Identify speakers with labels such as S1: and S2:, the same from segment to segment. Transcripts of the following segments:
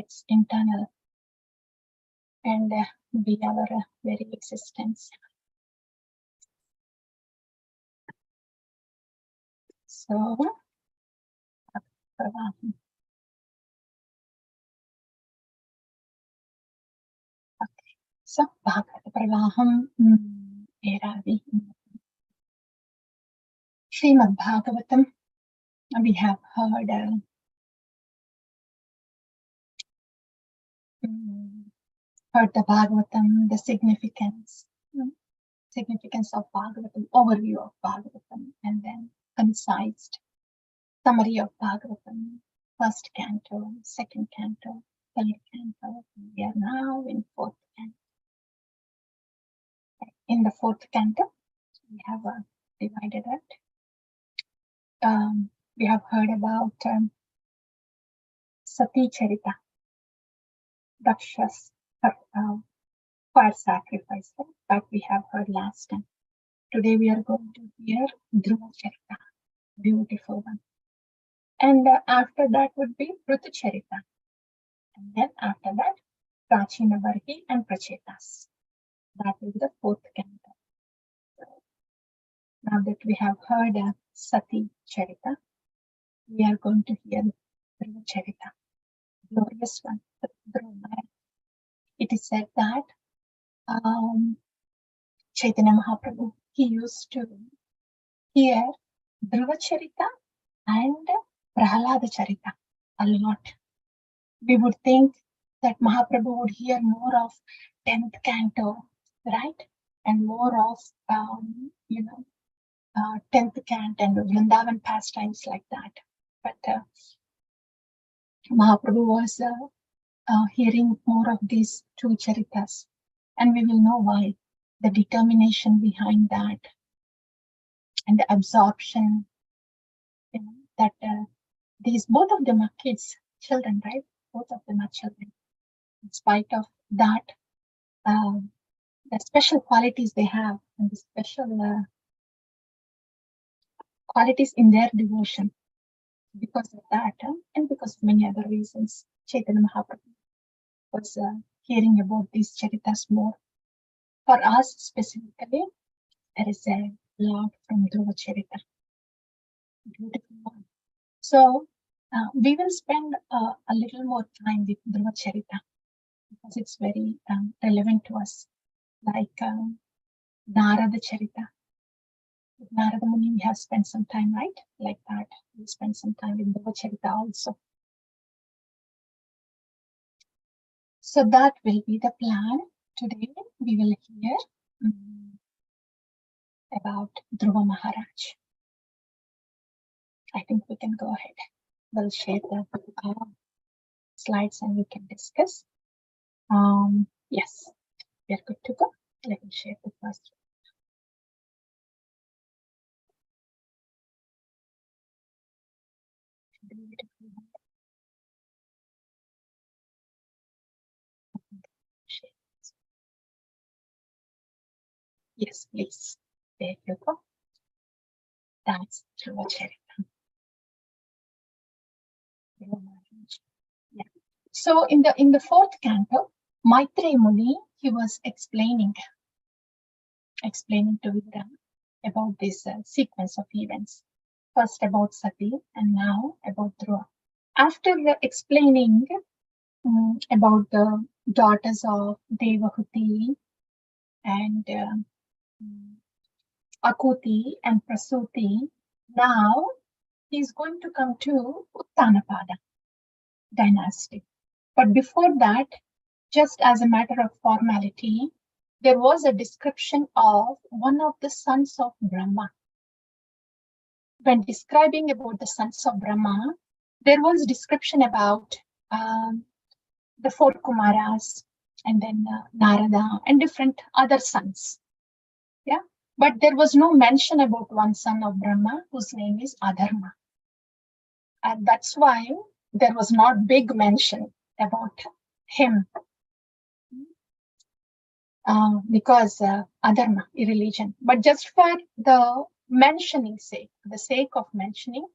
S1: its internal and be our very existence. So, Pravaha. Okay. So, Bhagavata Pravaham, where are we? Srimad Bhagavatam. We have heard the Bhagavatam, the significance of Bhagavatam, overview of Bhagavatam, and then concised summary of Bhagavatam, first canto, second canto, third canto. We are now in fourth canto. In the fourth canto, we have divided it. We have heard about Sati Charita, Daksha's fire sacrifice that we have heard last time. Today we are going to hear Dhruva Charita, beautiful one. And after that would be Rutu Charita. And then after that, Prachina Varhi and Prachetas. That will be the fourth canto. So, now that we have heard Sati Charita, we are going to hear Dhruva Charita, glorious one. It is said that Chaitanya Mahaprabhu, he used to hear Dhruva Charita and Prahalada Charita a lot. We would think that Mahaprabhu would hear more of 10th canto, right? And more of, 10th canto and Vrindavan pastimes like that. But Mahaprabhu was hearing more of these two charitas. And we will know why. The determination behind that and the absorption, that these, both of them are kids, children, right? Both of them are children. In spite of that, the special qualities they have and the special qualities in their devotion, because of that and because of many other reasons, Chaitanya Mahaprabhu was hearing about these charitas more. For us specifically, there is a lot from Dhruva Charita. Beautiful one. So we will spend a little more time with Dhruva Charita because it's very relevant to us. Like Narada Charita. With Narada Muni, we have spent some time, right? Like that. We spend some time with Dhruva Charita also. So that will be the plan. Today we will hear about Dhruva Maharaj. I think we can go ahead. We'll share the slides and we can discuss. Yes, we are good to go. Let me share the first one. Yes, please. There you go. That's Dhruva Charita. Yeah. So in the fourth canto, Maitreya Muni, he was explaining to Vidya about this sequence of events. First about Sati and now about Dhruva. After explaining about the daughters of Devahuti and Akuti and Prasuti, now he's going to come to Uttanapada dynasty. But before that, just as a matter of formality, there was a description of one of the sons of Brahma. When describing about the sons of Brahma, there was description about the four Kumaras and then Narada and different other sons. Yeah, but there was no mention about one son of Brahma whose name is Adharma. And that's why there was not big mention about him. Because Adharma, irreligion. But just for the mentioning sake, the sake of mentioning,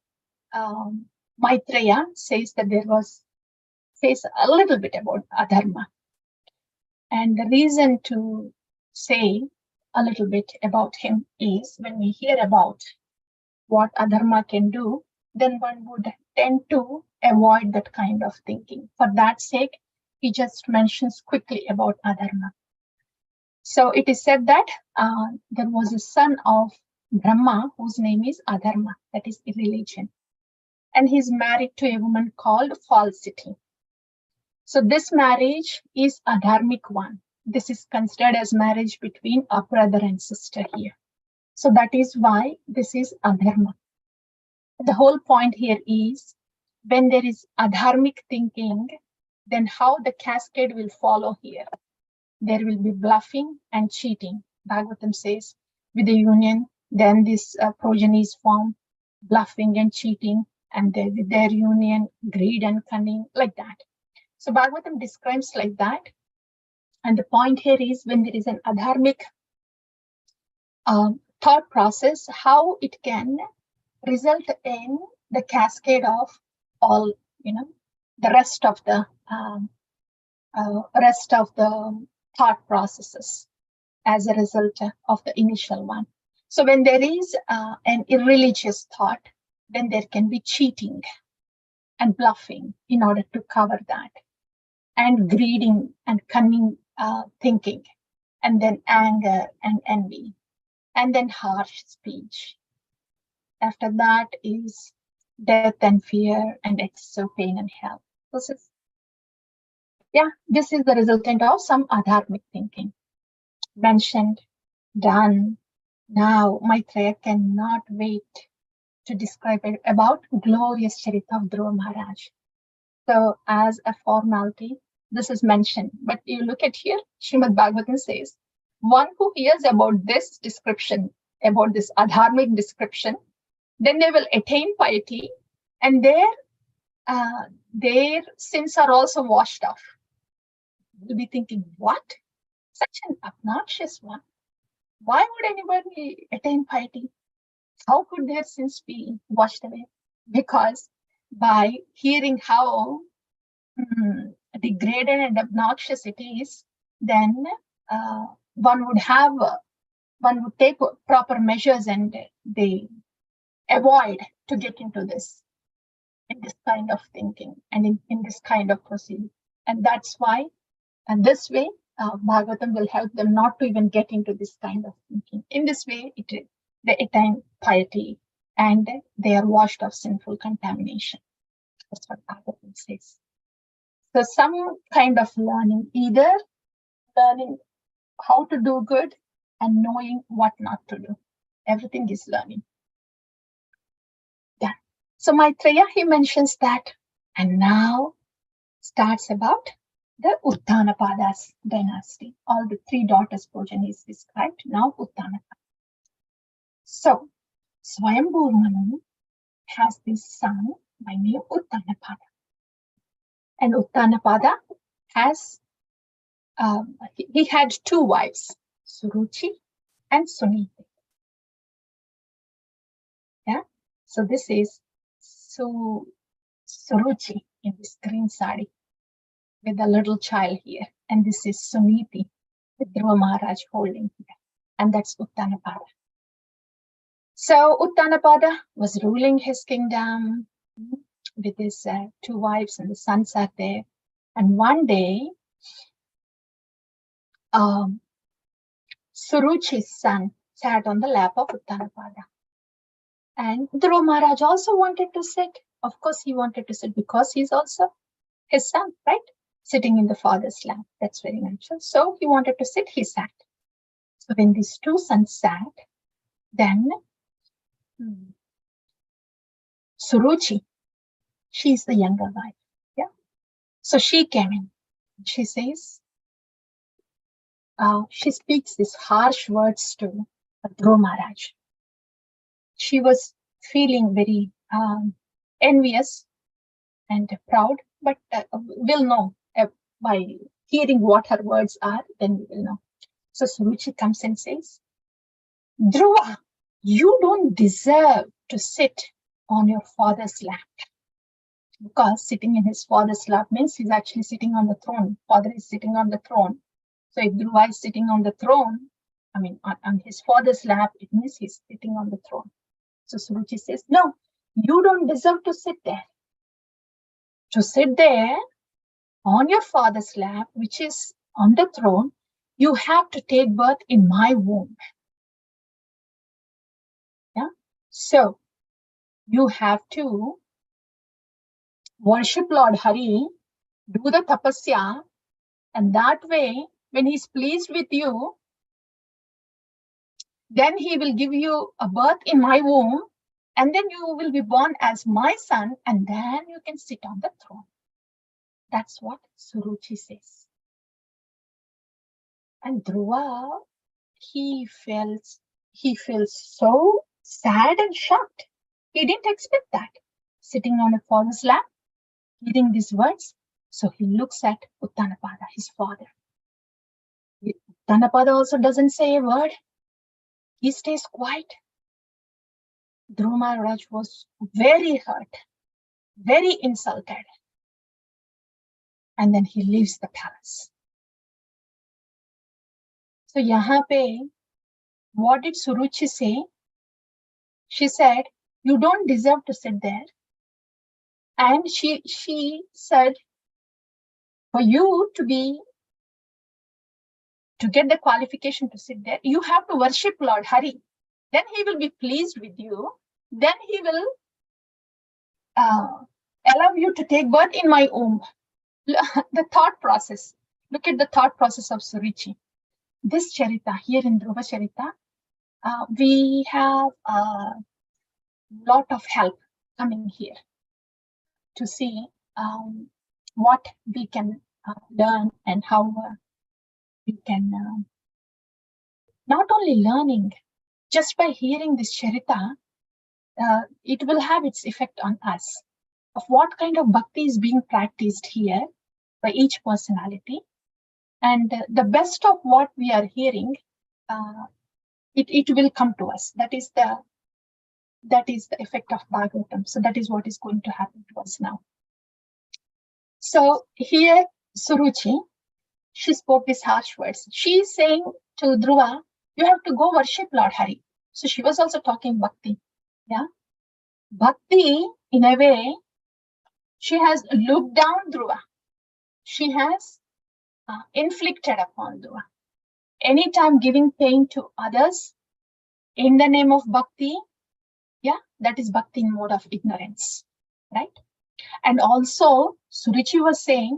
S1: Maitreya says that there was says a little bit about adharma. And the reason to say a little bit about him is when we hear about what adharma can do, then one would tend to avoid that kind of thinking. For that sake, he just mentions quickly about adharma. So it is said that there was a son of Brahma whose name is Adharma, that is irreligion. And he's married to a woman called Falsity. So this marriage is a dharmic one. This is considered as marriage between a brother and sister here. So that is why this is adharma. The whole point here is when there is adharmic thinking, then how the cascade will follow here. There will be bluffing and cheating. Bhagavatam says, with the union, then this progeny is formed, bluffing and cheating, and with their union, greed and cunning, like that. So Bhagavatam describes like that. And the point here is when there is an adharmic thought process, how it can result in the cascade of all, the rest of the thought processes as a result of the initial one. So when there is an irreligious thought, then there can be cheating and bluffing in order to cover that, and greeding and cunning thinking, and then anger and envy, and then harsh speech. After that is death and fear and excess of pain and hell. This is the resultant of some adharmic thinking. Mentioned, done. Now Maitreya cannot wait to describe it about glorious Charita of Dhruva Maharaj. So as a formality, this is mentioned. But you look at here, Srimad Bhagavatam says, one who hears about this description, about this adharmic description, then they will attain piety, and their sins are also washed off. You'll be thinking, what? Such an obnoxious one. Why would anybody attain piety? How could their sins be washed away? Because by hearing how degraded and obnoxious it is, then one would take proper measures, and they avoid to get into this kind of thinking and in this kind of proceeding. And that's why, and this way, Bhagavatam will help them not to even get into this kind of thinking. In this way, they attain piety and they are washed of sinful contamination. That's what Bhagavatam says. So some kind of learning, either learning how to do good and knowing what not to do. Everything is learning. Yeah. So Maitreya, he mentions that. And now starts about the Uttanapada's dynasty. All the three daughters' progeny is described. Now Uttanapada. So Swayambhu Manu has this son by name Uttanapada. And Uttanapada has, he had two wives, Suruchi and Suniti. Yeah, so this is Suruchi in this green sari with a little child here. And this is Suniti with Dhruva Maharaj holding here. And that's Uttanapada. So Uttanapada was ruling his kingdom with his two wives, and the sons are there. And one day, Suruchi's son sat on the lap of Uttanapada. And Dhruva Maharaj also wanted to sit. Of course, he wanted to sit because he's also his son, right? Sitting in the father's lap. That's very natural. So he wanted to sit, he sat. So when these two sons sat, then Suruchi, she's the younger wife. Yeah. So she came in. She says, she speaks these harsh words to Dhruva Maharaj. She was feeling very envious and proud, but we'll know by hearing what her words are, then we will know. So Suruchi comes and says, Dhruva, you don't deserve to sit on your father's lap. because sitting in his father's lap means he's actually sitting on the throne. Father is sitting on the throne. So if Dhruva is sitting on the throne, I mean, on his father's lap, it means he's sitting on the throne. So Suruchi says, no, you don't deserve to sit there. To sit there on your father's lap, which is on the throne, you have to take birth in my womb. Yeah. So you have to worship Lord Hari, do the tapasya, and that way, when he's pleased with you, then he will give you a birth in my womb, and then you will be born as my son, and then you can sit on the throne. That's what Suruchi says. And Dhruva, he feels so sad and shocked. He didn't expect that. Sitting on a father's lap, hearing these words, so he looks at Uttanapada, his father. Uttanapada also doesn't say a word. He stays quiet. Dhruva Maharaj was very hurt, very insulted. And then he leaves the palace. So yahan pe, what did Suruchi say? She said, you don't deserve to sit there. And she said, for you to get the qualification to sit there, you have to worship Lord Hari. Then he will be pleased with you. Then he will allow you to take birth in my womb. The thought process. Look at the thought process of Suruchi. This Charita, here in Dhruva Charita, we have a lot of help coming here to see what we can learn and how we can not only learning, just by hearing this Charita, it will have its effect on us of what kind of bhakti is being practiced here by each personality. And the best of what we are hearing, it will come to us. That is the effect of Bhagavatam. So that is what is going to happen to us now. So here, Suruchi, she spoke these harsh words. She is saying to Dhruva, you have to go worship Lord Hari. So she was also talking bhakti. Yeah. Bhakti, in a way, she has looked down Dhruva. She has inflicted upon Dhruva. Anytime giving pain to others in the name of bhakti, yeah, that is bhakti in mode of ignorance, right? And also, Suruchi was saying,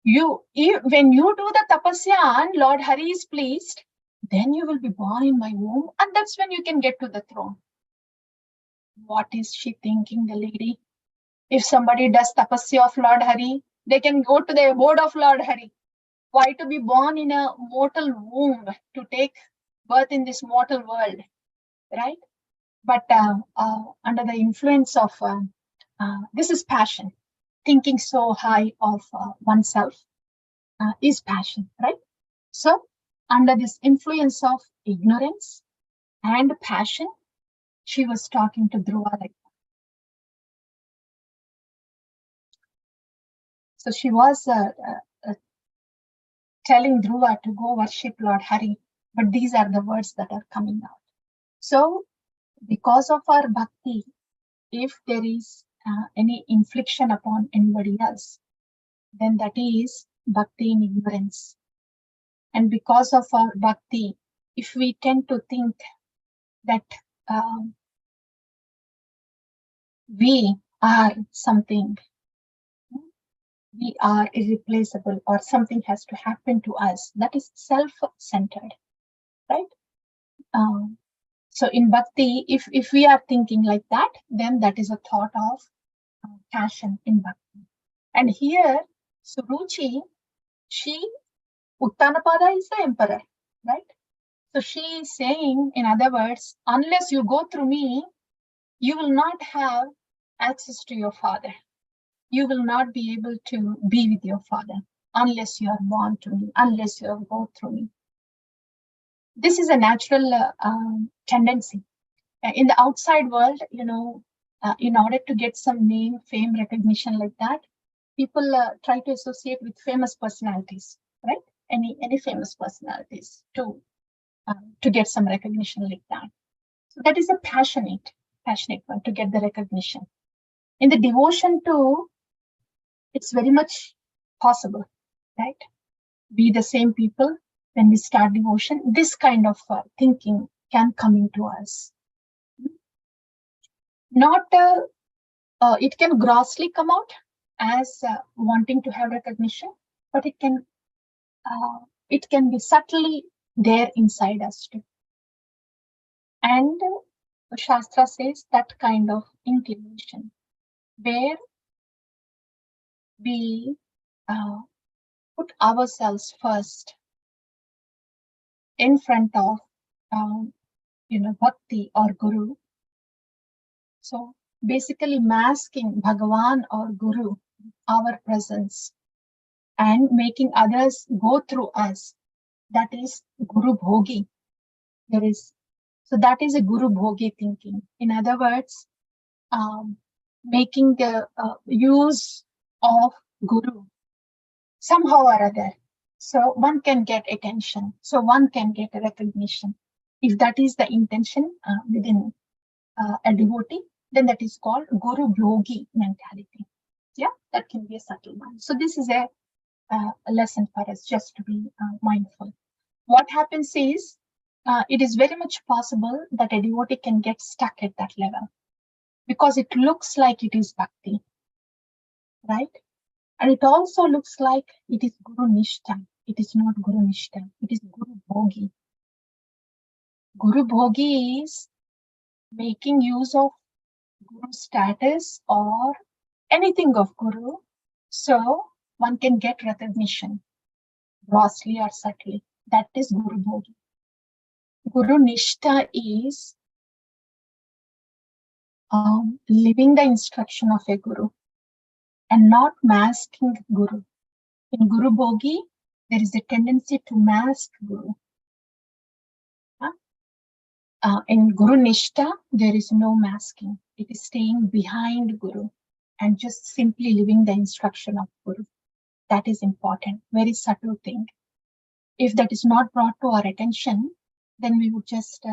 S1: when you do the tapasya and Lord Hari is pleased, then you will be born in my womb, and that's when you can get to the throne. What is she thinking, the lady? If somebody does tapasya of Lord Hari, they can go to the abode of Lord Hari. Why to be born in a mortal womb, to take birth in this mortal world, right? But under the influence of, this is passion. Thinking so high of oneself is passion, right? So under this influence of ignorance and passion, she was talking to Dhruva like that. So she was telling Dhruva to go worship Lord Hari, but these are the words that are coming out. So because of our bhakti, if there is any infliction upon anybody else, then that is bhakti in ignorance. And because of our bhakti, if we tend to think that we are something, we are irreplaceable, or something has to happen to us, that is self-centered, right? So in bhakti, if we are thinking like that, then that is a thought of passion in bhakti. And here, Suruchi, Uttanapada is the emperor, right? So she is saying, in other words, unless you go through me, you will not have access to your father. You will not be able to be with your father unless you are born to me, unless you go through me. This is a natural tendency. In the outside world, in order to get some name, fame, recognition like that, people try to associate with famous personalities, right? Any famous personalities to get some recognition like that. So that is a passionate one to get the recognition. In the devotion too, it's very much possible, right? Be the same people when we start devotion. This kind of thinking can come into us. Not it can grossly come out as wanting to have recognition, but it can be subtly there inside us too. And Shastra says that kind of inclination where we put ourselves first in front of bhakti or guru. So basically masking Bhagavan or guru, our presence, and making others go through us. That is guru bhogi. So that is a guru bhogi thinking. In other words, making the use of guru somehow or other. So one can get attention. So one can get a recognition. If that is the intention within a devotee, then that is called guru bhogi mentality. Yeah, that can be a subtle one. So this is a lesson for us just to be mindful. What happens is, it is very much possible that a devotee can get stuck at that level because it looks like it is bhakti, right? And it also looks like it is Guru Nishtha. It is not Guru Nishtha. It is Guru Bhogi. Guru Bhogi is making use of Guru status or anything of Guru, so one can get recognition grossly or subtly. That is Guru Bhogi. Guru Nishtha is living the instruction of a Guru and not masking Guru. In Guru Bhogi, there is a tendency to mask Guru. In Guru Nishtha, there is no masking. It is staying behind Guru and just simply living the instruction of Guru. That is important, very subtle thing. If that is not brought to our attention, then we would just,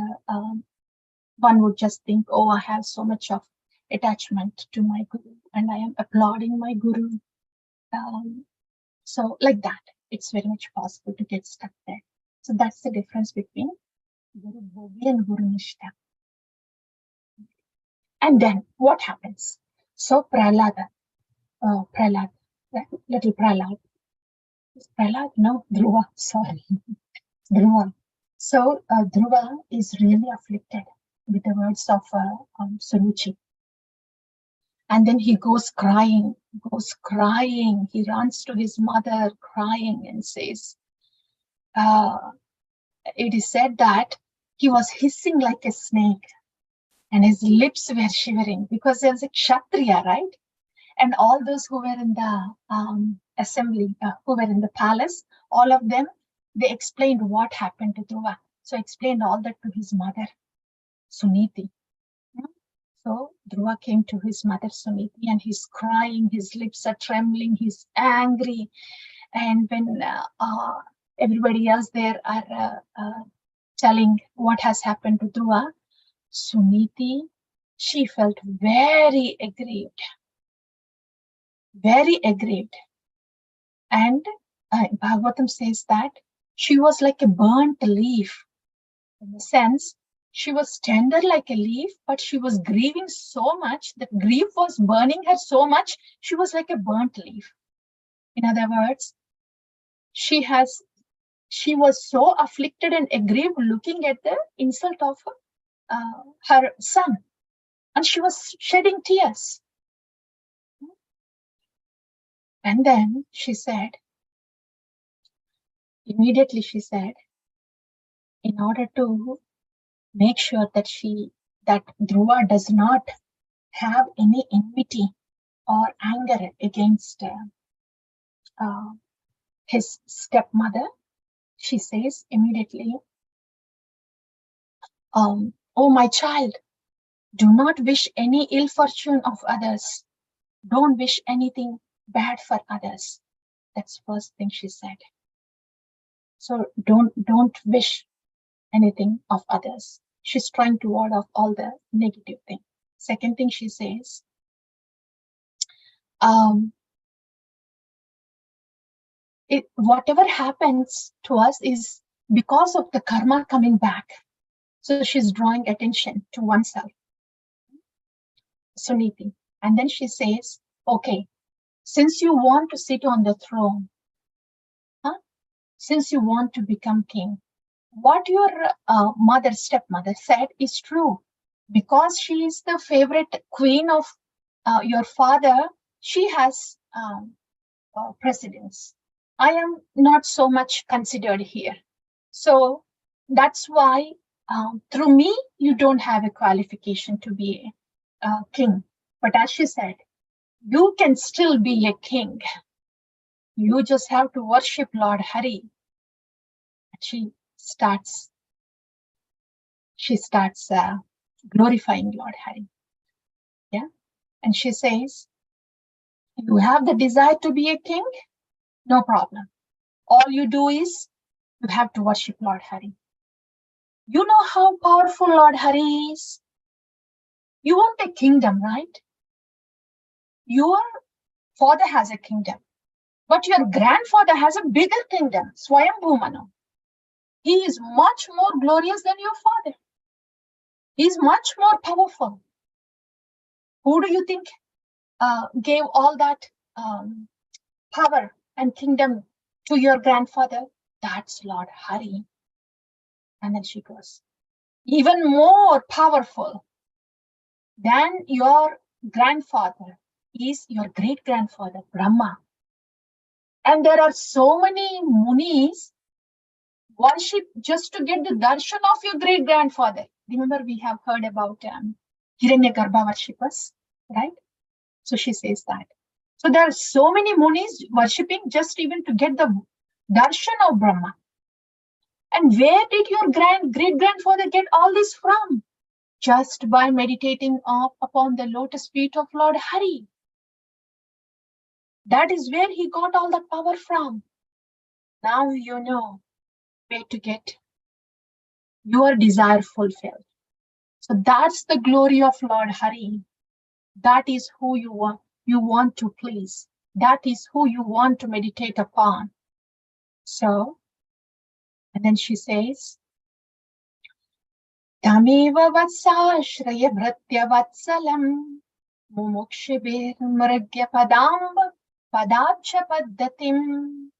S1: one would just think, oh, I have so much of attachment to my Guru and I am applauding my Guru. So like that, it's very much possible to get stuck there. So that's the difference between Guru Bhogi and Guru Nishtha. And then what happens? So Prahlada, little Prahlad. Prahlad? No, Dhruva, sorry. Dhruva. So Dhruva is really afflicted with the words of Suruchi. And then he goes crying. He runs to his mother crying and says, it is said that he was hissing like a snake and his lips were shivering because he was a Kshatriya, right? And all those who were in the assembly, who were in the palace, all of them, they explained what happened to Dhruva. So explained all that to his mother, Suniti. So Dhruva came to his mother, Suniti, and he's crying, his lips are trembling, he's angry. And when everybody else there are telling what has happened to Dhruva, Suniti, she felt very aggrieved. And Bhagavatam says that she was like a burnt leaf, in the sense she was tender like a leaf, but she was grieving so much that grief was burning her so much, she was like a burnt leaf. In other words, she was so afflicted and aggrieved looking at the insult of her son, and she was shedding tears. And then immediately she said, in order to make sure that Dhruva does not have any enmity or anger against his stepmother, she says immediately, oh my child, Do not wish any ill fortune of others. Don't wish anything bad for others. That's the first thing she said. So don't wish anything of others. She's trying to ward off all the negative thing. Second thing she says, whatever happens to us is because of the karma coming back. So she's drawing attention to oneself. Suniti. And then she says, okay, since you want to sit on the throne, since you want to become king, what your stepmother said is true. Because she is the favorite queen of your father, she has precedence. I am not so much considered here. So that's why through me, you don't have a qualification to be a king. But as she said, you can still be a king. You just have to worship Lord Hari. She starts glorifying Lord Hari. Yeah. And she says, you have the desire to be a king? No problem. All you do is you have to worship Lord Hari. You know how powerful Lord Hari is? You want a kingdom, right? Your father has a kingdom, but your grandfather has a bigger kingdom, Swayambhu Manu. He is much more glorious than your father. He is much more powerful. Who do you think gave all that power and kingdom to your grandfather? That's Lord Hari. And then she goes, even more powerful than your grandfather is your great-grandfather, Brahma. And there are so many munis worship just to get the darshan of your great-grandfather. Remember, we have heard about Hiranyagarbha worshippers, right? So she says that. So there are so many munis worshipping just even to get the darshan of Brahma. And where did your great-grandfather get all this from? Just by meditating upon the lotus feet of Lord Hari. That is where he got all the power from. Now you know where to get your desire fulfilled. So that's the glory of Lord Hari. That is who you want to please. That is who you want to meditate upon. So, and then she says, Tameva vatsashraya bhratya vatsalam mumukshibir mragya padabcha paddatim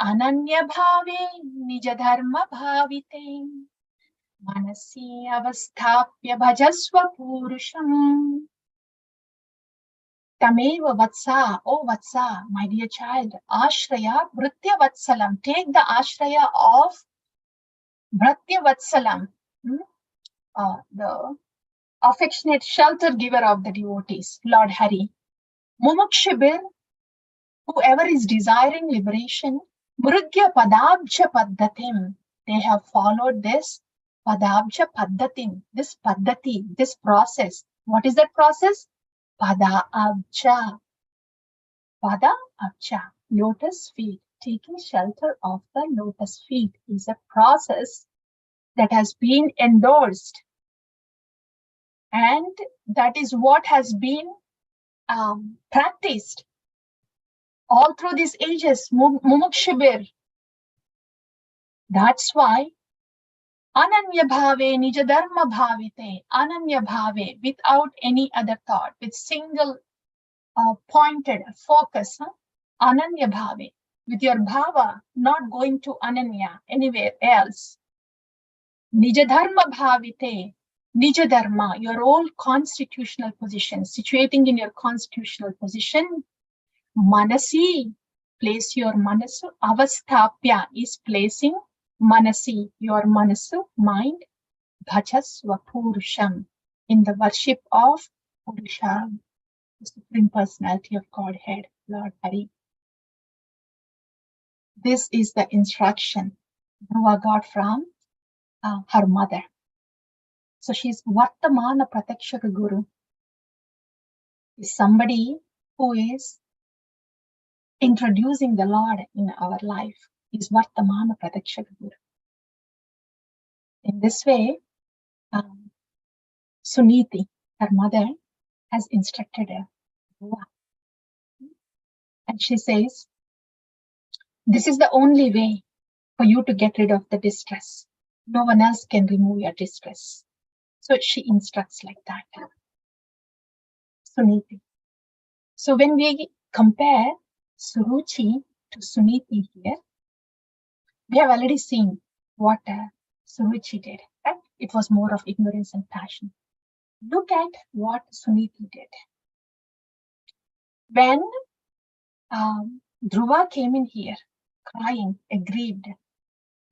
S1: ananya bhave nija dharma bhavite manasi avasthapya bhajasva purusham. Tameva vatsa, oh vatsa, my dear child, ashraya bhratya vatsalam. Take the ashraya of bhratya vatsalam, the affectionate shelter giver of the devotees, Lord Hari. Mumukshibir, whoever is desiring liberation, mrugya padabja paddatim. They have followed this padabja paddatim, this paddati, this process. What is that process? Pada abja. Pada abja, lotus feet. Taking shelter of the lotus feet is a process that has been endorsed. And that is what has been practiced all through these ages, mumukshibir. That's why ananya bhave nija dharma bhavite, ananya bhave, without any other thought, with single pointed focus, ananya bhave, with your bhava not going to ananya, anywhere else. Nija dharma bhavite, nija dharma, your own constitutional position, situating in your constitutional position. Manasi, place your manasu. Avasthapya is placing manasi, your manasu, mind. Bhajasva purusham, in the worship of Purusha, the Supreme Personality of Godhead, Lord Hari. This is the instruction Dhruva got from her mother. So she's Vartamana Pratakshaka Guru. Is somebody who is introducing the Lord in our life. Is Vartamana Pratakshaka Guru. In this way, Suniti, her mother, has instructed her. And she says, this is the only way for you to get rid of the distress. No one else can remove your distress. So she instructs like that. Suniti. So when we compare Suruchi to Suniti here, we have already seen what Suruchi did. Right? It was more of ignorance and passion. Look at what Suniti did. When Dhruva came in here, crying, aggrieved,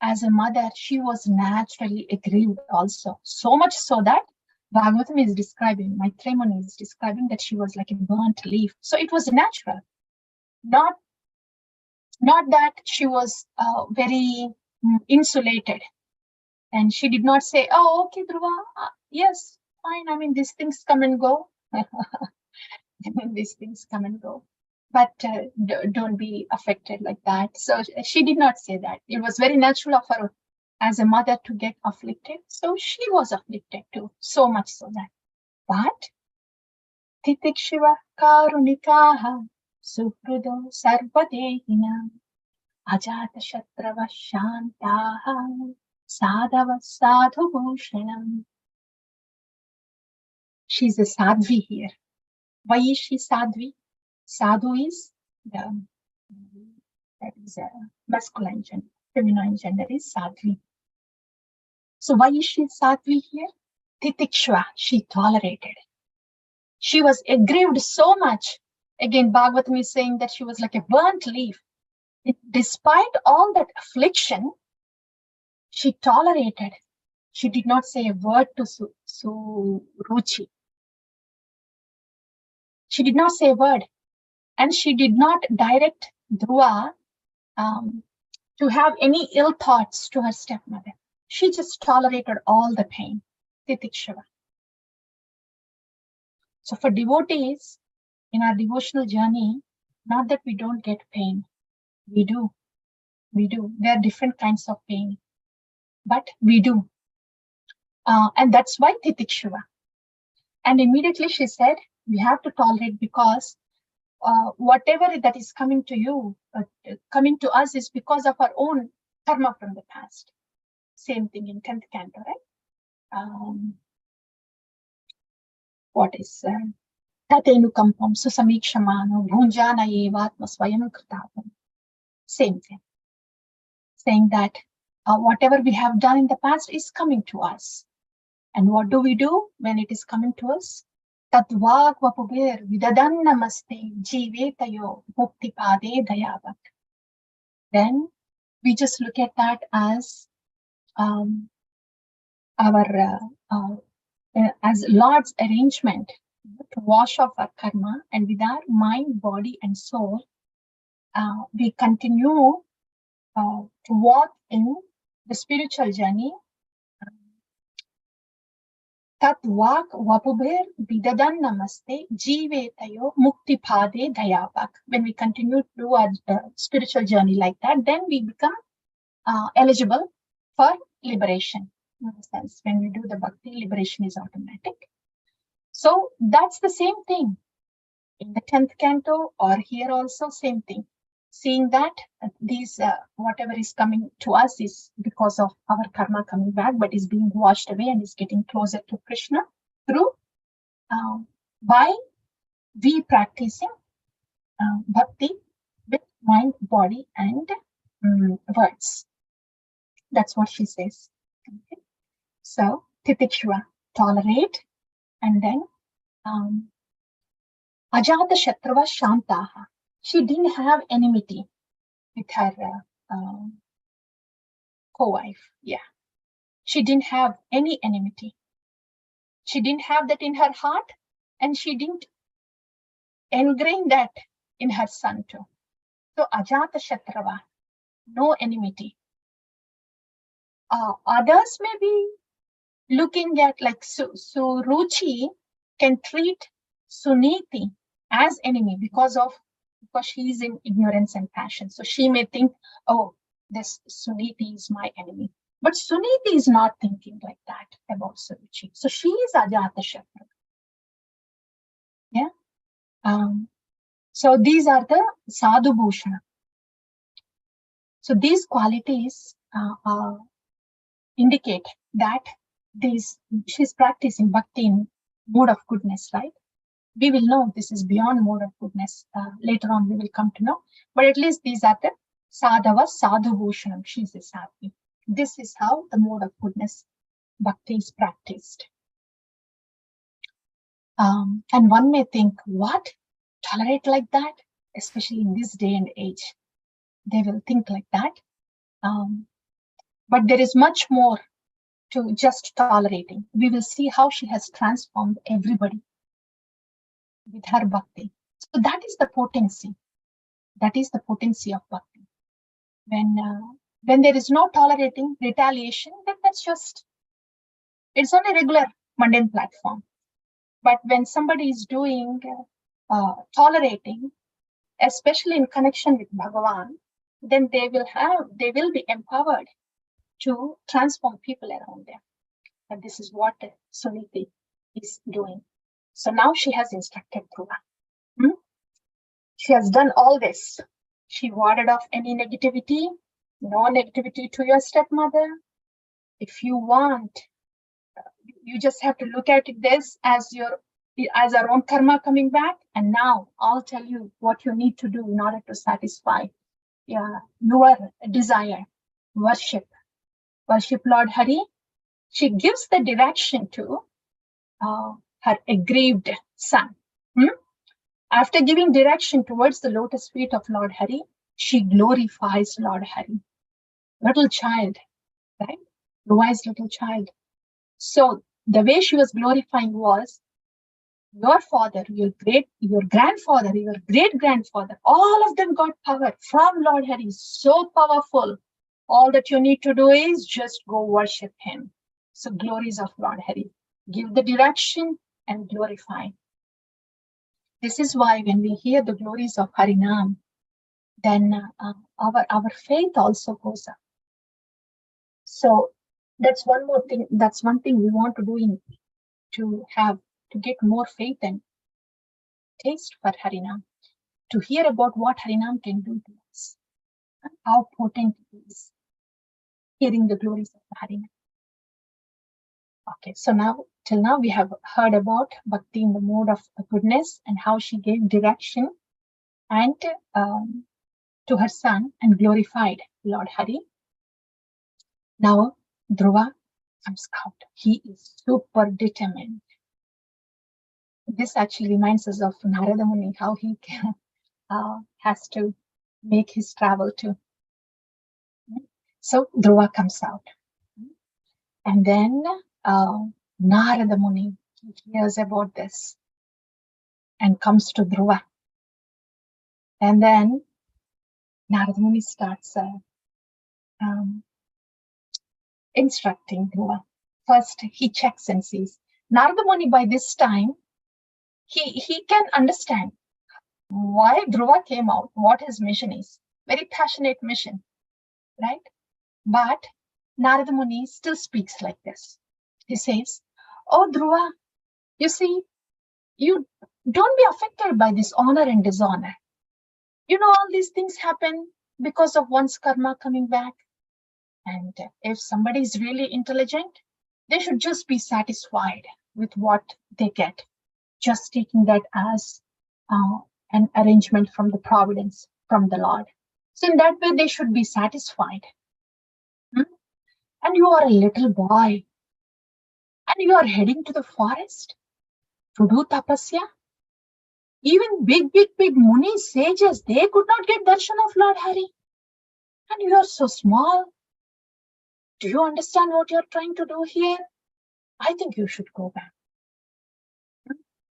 S1: as a mother, she was naturally aggrieved also. So much so that Bhagavatam is describing, Maitreya is describing that she was like a burnt leaf. So it was natural. Not that she was very insulated. And she did not say, oh, okay, Dhruva, yes, fine. I mean, these things come and go. These things come and go. But don't be affected like that. So she did not say that. It was very natural of her as a mother to get afflicted. So she was afflicted too, so much so that. But Titikshiva Karunikaha Suhrudo Sarvadehina Ajata Shatrava Shantaha Sadhava Sadhu Bhushanam. She's a sadhvi here. Why is she sadhvi? Sadhu is that is a masculine gender. Feminine gender is sadhvi. So why is she sadhvi here? Titikshva, she tolerated. She was aggrieved so much. Again, Bhagavatam is saying that she was like a burnt leaf. Despite all that affliction, she tolerated. She did not say a word to Suruchi. She did not say a word. And she did not direct Dhruva to have any ill thoughts to her stepmother. She just tolerated all the pain. Titikshava. So for devotees, in our devotional journey, not that we don't get pain. We do. We do. There are different kinds of pain. But we do. And that's why Titikshava. And immediately she said, we have to tolerate because whatever that is coming to you, coming to us is because of our own karma from the past. Same thing in 10th canto, right? What is Tatenu Kampam Susamikshamano Bhunjana Evatma Swayam Kritatam. Same thing. Saying that whatever we have done in the past is coming to us. And what do we do when it is coming to us? Tatvak vapubir vidadan namaste jivetayo muktipade dayavat. Then we just look at that as as Lord's arrangement to wash off our karma, and with our mind, body, and soul, we continue to walk in the spiritual journey. Tat vak vapubir vidadan namaste jivetayo muktipade dayavak. When we continue to do our spiritual journey like that, then we become eligible for liberation. In a sense, when we do the bhakti, liberation is automatic. So that's the same thing in the 10th canto, or here also same thing. Seeing that these whatever is coming to us is because of our karma coming back, but is being washed away and is getting closer to Krishna through by we practicing bhakti with mind, body, and words. That's what she says. Okay. So Titikshva, tolerate, and then Ajata Shatrava Shantaha. She didn't have enmity with her co-wife. Yeah. She didn't have any enmity. She didn't have that in her heart, and she didn't engrain that in her son too. So Ajata Shatrava, no enmity. Others may be looking at like so Ruchi can treat Suniti as enemy because she is in ignorance and passion. So she may think, oh, this Suniti is my enemy. But Suniti is not thinking like that about Suruchi. So she is Ajata Shatra. Yeah. So these are the Sadhu Bhushana. So these qualities indicate that she's practicing bhakti in mode of goodness, right? We will know this is beyond mode of goodness. Later on, we will come to know. But at least these are the sadhava sadhu bhushanam. She is happy. This is how the mode of goodness bhakti is practiced. And one may think, what? Tolerate like that? Especially in this day and age. They will think like that. But there is much more to just tolerating. We will see how she has transformed everybody with her bhakti. So that is the potency. That is the potency of bhakti. When there is no tolerating retaliation, then it's on a regular mundane platform. But when somebody is doing tolerating, especially in connection with Bhagavan, then they will be empowered to transform people around them. And this is what Suniti is doing. So now she has instructed Dhruva. She has done all this. She warded off any negativity, no negativity to your stepmother. If you want, you just have to look at this as our own karma coming back. And now I'll tell you what you need to do in order to satisfy your desire. Worship Lord Hari. She gives the direction to her aggrieved son. After giving direction towards the lotus feet of Lord Hari, she glorifies Lord Hari. Little child, right? The wise little child. So the way she was glorifying was, your father, your grandfather, your great-grandfather, all of them got power from Lord Hari. So powerful. All that you need to do is just go worship him. So glories of Lord Hari. Give the direction and glorify. This is why when we hear the glories of Harinam, then our faith also goes up. So that's one more thing. That's one thing we want to do to get more faith and taste for Harinam, to hear about what Harinam can do to us, how potent it is, hearing the glories of Harinam. Okay, so till now we have heard about Bhakti in the mode of goodness and how she gave direction and to her son and glorified Lord Hari. Now Dhruva comes out. He is super determined. This actually reminds us of Narada Muni, how he has to make his travel too. So Dhruva comes out. And then Narada Muni hears about this and comes to Dhruva. And then Narada Muni starts instructing Dhruva. First, he checks and sees. Narada Muni, by this time, he can understand why Dhruva came out, what his mission is. Very passionate mission, right? But Narada Muni still speaks like this. He says, oh Dhruva, you see, you don't be affected by this honor and dishonor. You know, all these things happen because of one's karma coming back. And if somebody is really intelligent, they should just be satisfied with what they get, just taking that as an arrangement from the providence, from the Lord. So in that way, they should be satisfied. And you are a little boy, and you are heading to the forest to do tapasya. Even big munis, sages, they could not get darshan of Lord Hari. And you are so small. Do you understand what you're trying to do here? I think you should go back.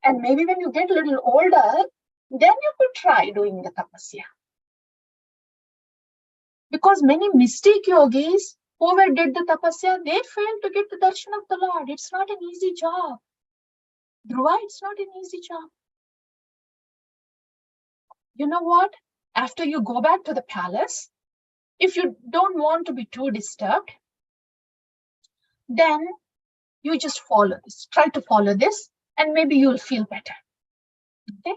S1: And maybe when you get a little older, then you could try doing the tapasya. Because many mystic yogis, Whoever did the tapasya, they failed to get the darshan of the Lord. It's not an easy job. Dhruva, it's not an easy job. You know what? After you go back to the palace, if you don't want to be too disturbed, then you just follow this. Try to follow this, and maybe you'll feel better. Okay.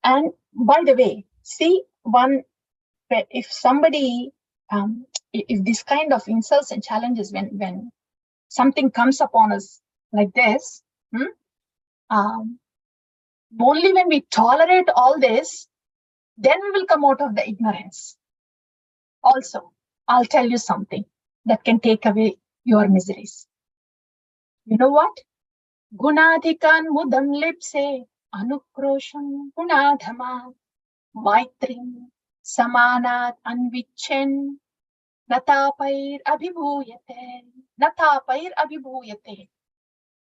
S1: And by the way, see, if somebody, if this kind of insults and challenges, when something comes upon us like this, only when we tolerate all this, then we will come out of the ignorance. Also, I'll tell you something that can take away your miseries. You know what? Gunadhikan mudam lipse anukrosham gunadhama maitrim samanat anvichen natapair abhibhuyate.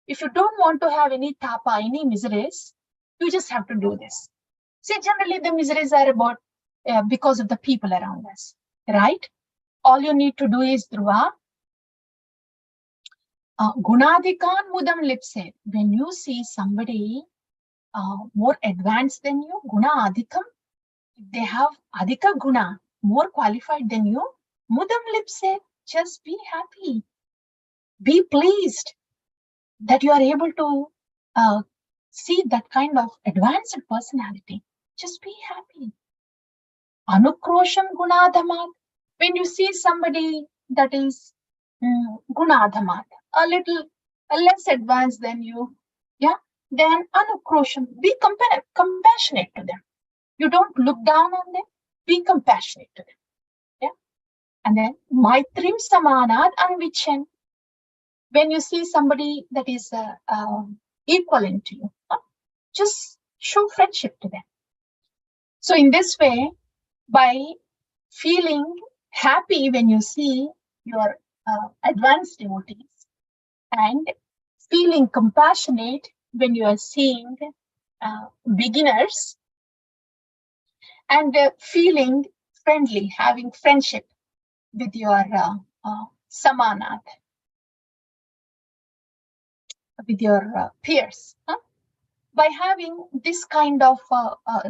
S1: If you don't want to have any tapa, any miseries, you just have to do this. See, generally the miseries are about because of the people around us, right? All you need to do is dhruva. Gunadikan mudam lipse. When you see somebody more advanced than you, guna adhikam, they have adhika guna, more qualified than you, mudam lipse, just be happy. Be pleased that you are able to see that kind of advanced personality. Just be happy. Anukrosham gunadhamat. When you see somebody that is gunadhamat, a little less advanced than you, then anukrosham, be compassionate to them. You don't look down on them, be compassionate to them. And then maitrim samanat anvichen. When you see somebody that is equivalent to you, just show friendship to them. So in this way, by feeling happy when you see your advanced devotees and feeling compassionate when you are seeing beginners, and feeling friendly, having friendship with your samanat, with your peers. By having this kind of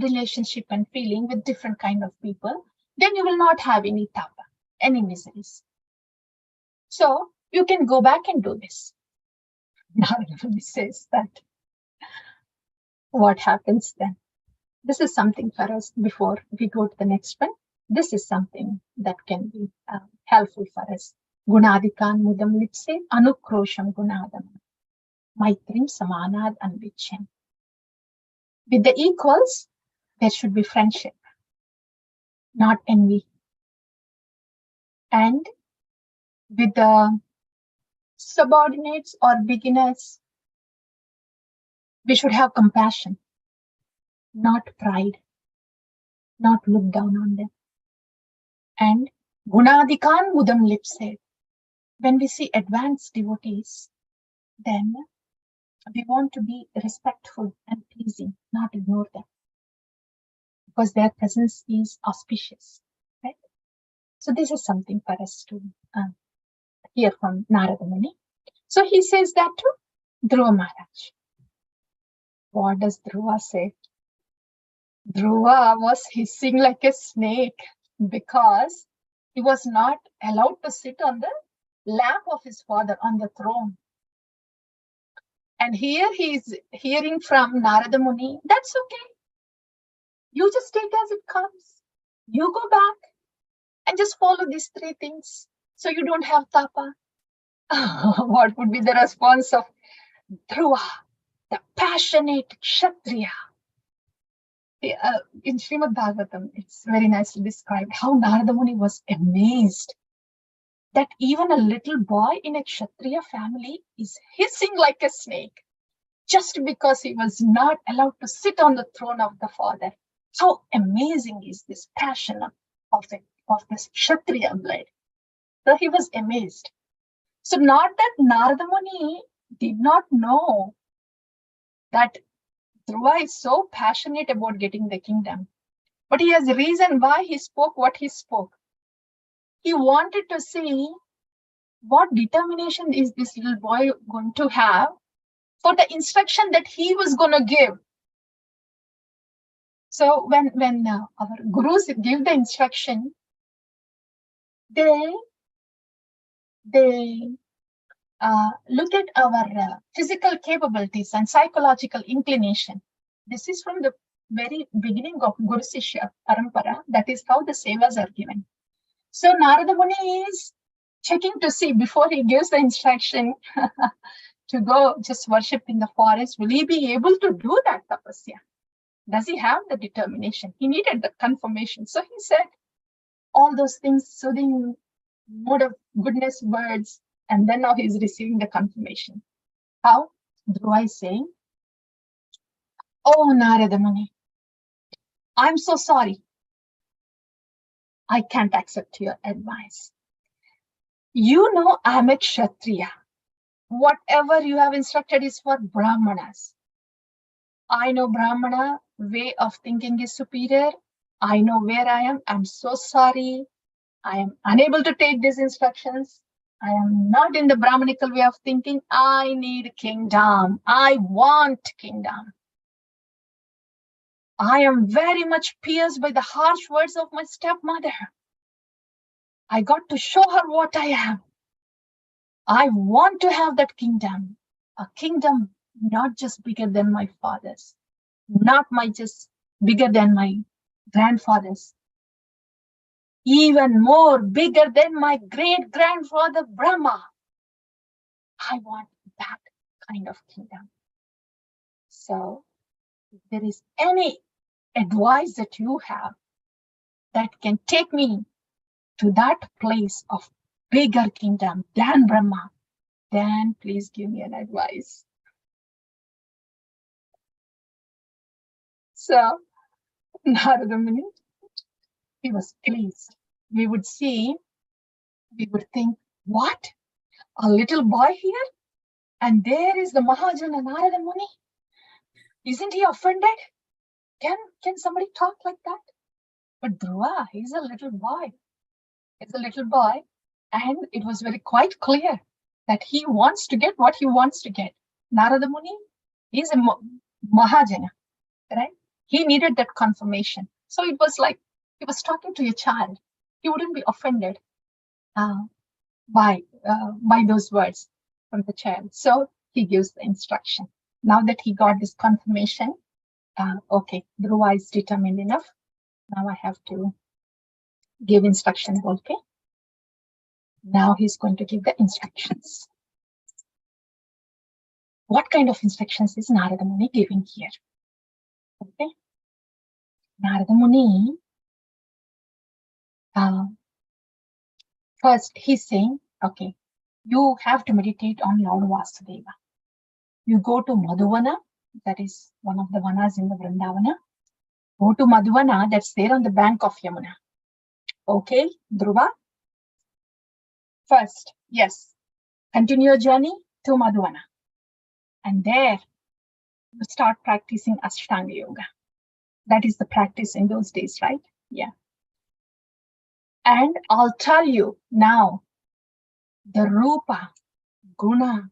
S1: relationship and feeling with different kind of people, then you will not have any tapa, any miseries. So you can go back and do this. Now everybody says that. What happens then? This is something for us before we go to the next one. This is something that can be helpful for us. Gunadikan mudam lipse anukrosham gunadam maitrim samanad anvichen. With the equals, there should be friendship, not envy. And with the subordinates or beginners, we should have compassion, not pride, not look down on them. And gunadikan mudam lipse. When we see advanced devotees, then we want to be respectful and pleasing, not ignore them, because their presence is auspicious, right? So this is something for us to hear from Narada Muni. So he says that to Dhruva Maharaj. What does Dhruva say? Dhruva was hissing like a snake because he was not allowed to sit on the lap of his father on the throne. And here he is hearing from Narada Muni, that's okay. You just take as it comes. You go back and just follow these three things so you don't have tapa. What would be the response of Dhruva, the passionate Kshatriya? In Srimad Bhagavatam, it's very nicely described how Narada Muni was amazed that even a little boy in a Kshatriya family is hissing like a snake just because he was not allowed to sit on the throne of the father. How amazing is this passion of this Kshatriya blood? So he was amazed. So not that Narada Muni did not know that Dhruva is so passionate about getting the kingdom, but he has a reason why he spoke what he spoke. He wanted to see what determination is this little boy going to have for the instruction that he was going to give. So when our gurus give the instruction, they look at our physical capabilities and psychological inclination. This is from the very beginning of Guru Sishya Parampara. That is how the sevas are given. So Narada Muni is checking to see before he gives the instruction to go just worship in the forest. Will he be able to do that tapasya? Does he have the determination? He needed the confirmation. So he said all those things, soothing mode of goodness words, and then now he's receiving the confirmation. How? Dhruva is saying, "Oh Narada Muni, I'm so sorry. I can't accept your advice. You know I'm a Kshatriya. Whatever you have instructed is for Brahmanas. I know Brahmana way of thinking is superior. I know where I am. I'm so sorry. I am unable to take these instructions. I am not in the Brahmanical way of thinking. I need kingdom. I want kingdom. I am very much pierced by the harsh words of my stepmother. I got to show her what I am. I want to have that kingdom. A kingdom not just bigger than my father's, not just bigger than my grandfather's, even more bigger than my great-grandfather Brahma. I want that kind of kingdom. So if there is any advice that you have that can take me to that place of bigger kingdom than Brahma, then please give me an advice." So Narada Muni, he was pleased. We would think, what? A little boy here? And there is the Mahajana Narada Muni? Isn't he offended? Can somebody talk like that? But Dhruva, he's a little boy. He's a little boy. And it was very quite clear that he wants to get what he wants to get. Narada Muni is a Mahajana, right? He needed that confirmation. So it was like he was talking to a child. He wouldn't be offended by those words from the child. So he gives the instruction. Now that he got this confirmation, okay, Dhruva is determined enough. Now I have to give instruction. Okay. Now he's going to give the instructions. What kind of instructions is Narada Muni giving here? Okay. Narada Muni, first he's saying, okay, you have to meditate on Lord Vasudeva. You go to Madhuvana, that is one of the vanas in the Vrindavana. Go to Madhuvana, that's there on the bank of Yamuna. Okay, Dhruva? First, yes, continue your journey to Madhuvana. And there, you start practicing Ashtanga Yoga. That is the practice in those days, right? Yeah. And I'll tell you now, the Rupa, Guna,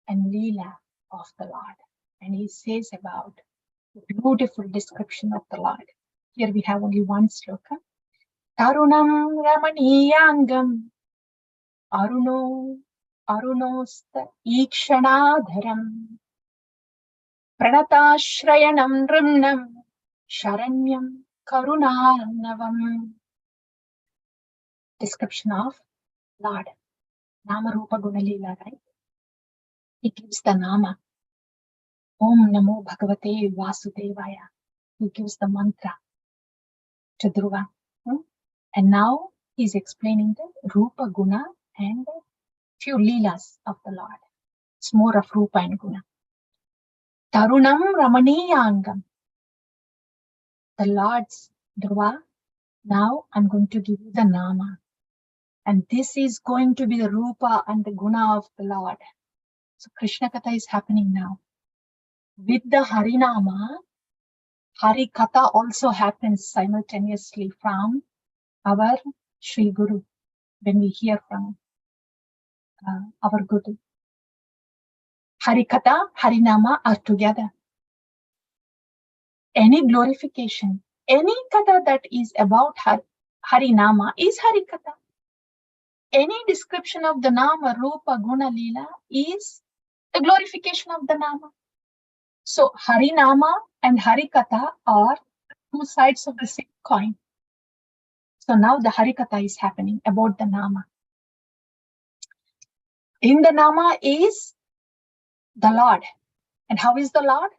S1: and Leela of the Lord. And he says about the beautiful description of the Lord. Here we have only one sloka. Tarunam Ramaniyangam Arunosta Ikshanadharam Pranatashrayanam Rimnam Sharanyam Karunarnavam. Description of Lord. Nama Rupa Guna Leela, right? He gives the Nama. Om Namo Bhagavate Vasudevaya. He gives the mantra to Dhruva. And now he's explaining the Rupa Guna and few Leelas of the Lord. It's more of Rupa and Guna. Tarunam Ramaniyangam. The Lord's Dhruva. Now I'm going to give you the Nama. And this is going to be the Rupa and the Guna of the Lord. So Krishna Katha is happening now. With the Harinama, Hari Katha also happens simultaneously from our Sri Guru, when we hear from our Guru. Harikatha, Harinama are together. Any glorification, any katha that is about Harinama is Harikatha. Any description of the Nama, Rupa, Guna, Leela is the glorification of the Nama. So Harinama and Harikatha are two sides of the same coin. So now the Harikatha is happening about the Nama. In the Nama is the Lord. And how is the Lord?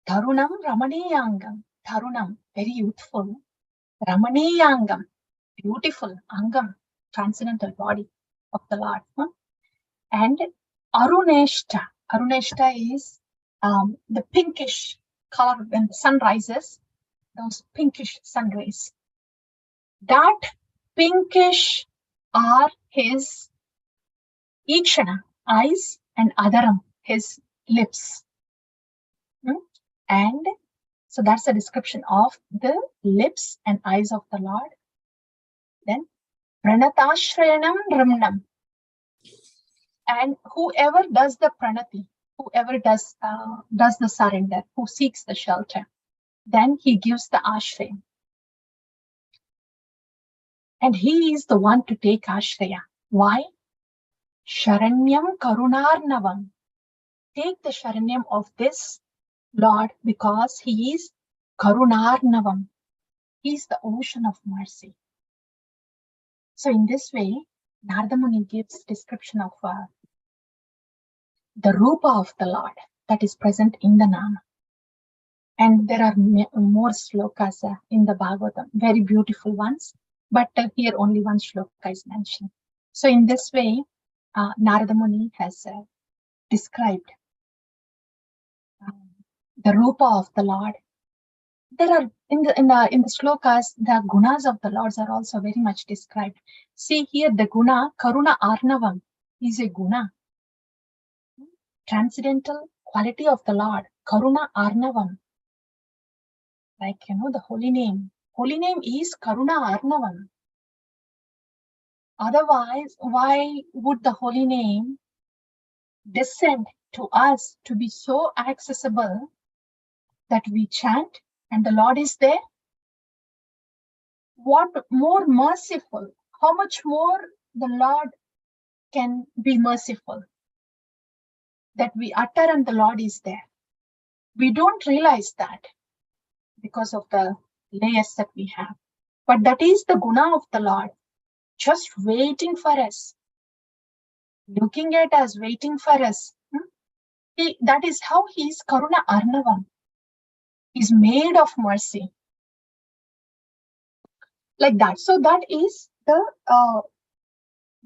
S1: Tarunam Ramaniyangam. Tarunam, very youthful. Ramaniyangam, beautiful. Angam, transcendental body of the Lord. And Aruneshta. Aruneshta is the pinkish color when the sun rises, those pinkish sun rays. That pinkish are his Ikshana, eyes, and Adaram, his lips. And so that's a description of the lips and eyes of the Lord. Then Pranatashrayanam Ramnam. And whoever does the pranati, whoever does the surrender, who seeks the shelter, then he gives the ashraya. And he is the one to take ashraya. Why? Sharanyam Karunarnavam. Take the Sharanyam of this Lord because he is Karunarnavam. He is the ocean of mercy. So in this way, Narada Muni gives description of the Rupa of the Lord that is present in the Nama. And there are more slokas in the Bhagavatam, very beautiful ones, but here only one shloka is mentioned. So in this way, Narada Muni has described the Rupa of the Lord. There are in the slokas, the gunas of the Lords are also very much described. See here, the guna Karuna Arnavam is a guna, transcendental quality of the Lord, Karuna Arnavam. Like the holy name. Holy name is Karuna Arnavam. Otherwise, why would the holy name descend to us to be so accessible that we chant and the Lord is there? What more merciful? How much more the Lord can be merciful that we utter and the Lord is there? We don't realize that because of the layers that we have. But that is the guna of the Lord, just waiting for us, looking at us, waiting for us. That is how he is Karuna Arnavam. He's made of mercy. Like that. So that is the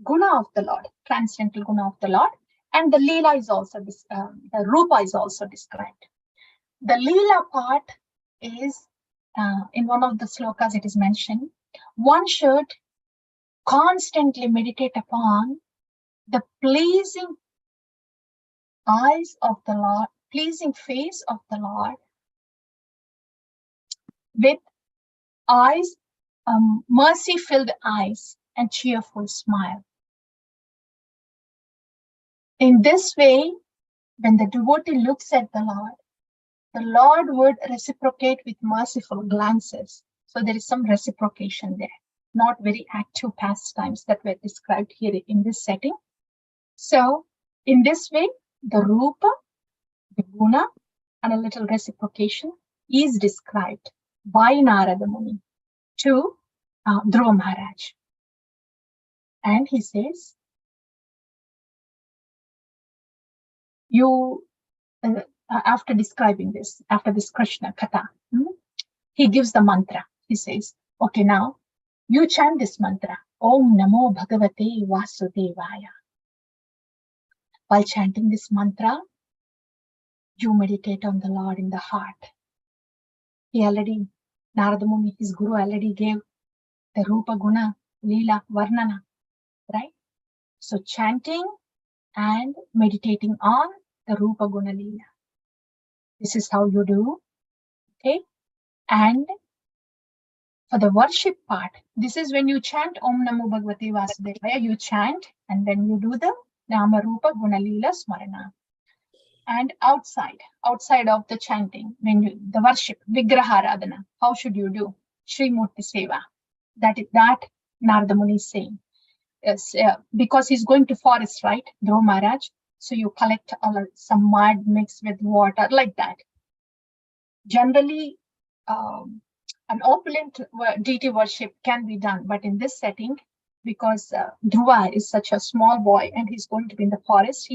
S1: guna of the Lord, transcendental guna of the Lord. And the Leela is also, the Rupa is also described. The Leela part is, in one of the slokas it is mentioned, one should constantly meditate upon the pleasing eyes of the Lord, pleasing face of the Lord, with eyes, mercy-filled eyes and cheerful smile. In this way, when the devotee looks at the Lord would reciprocate with merciful glances. So there is some reciprocation there, not very active pastimes that were described here in this setting. So in this way, the Rupa, the Guna, and a little reciprocation is described by Narada Muni to Dhruva Maharaj. And he says, after describing this, after this Krishna Katha, he gives the mantra. He says, okay, now you chant this mantra, Om Namo Bhagavate Vasudevaya. While chanting this mantra, you meditate on the Lord in the heart. Narada Muni, his Guru, already gave the Rupa, Guna, Leela, Varnana, right? So chanting and meditating on the Rupa, Guna, Leela. This is how you do, okay? And For the worship part, this is when you chant Om Namo Bhagavate Vasudevaya, you chant and then you do the Nama Rupa Gunalila Smarana. And outside of the chanting, when you, the worship, Vigraha Radhana, how should you do? Sri Murti Seva. That Narada Muni is saying. Yes, because he's going to forest, right? Dhruva Maharaj. So you collect some mud mixed with water, like that. Generally, an opulent deity worship can be done, but in this setting, because Dhruva is such a small boy and he's going to be in the forest,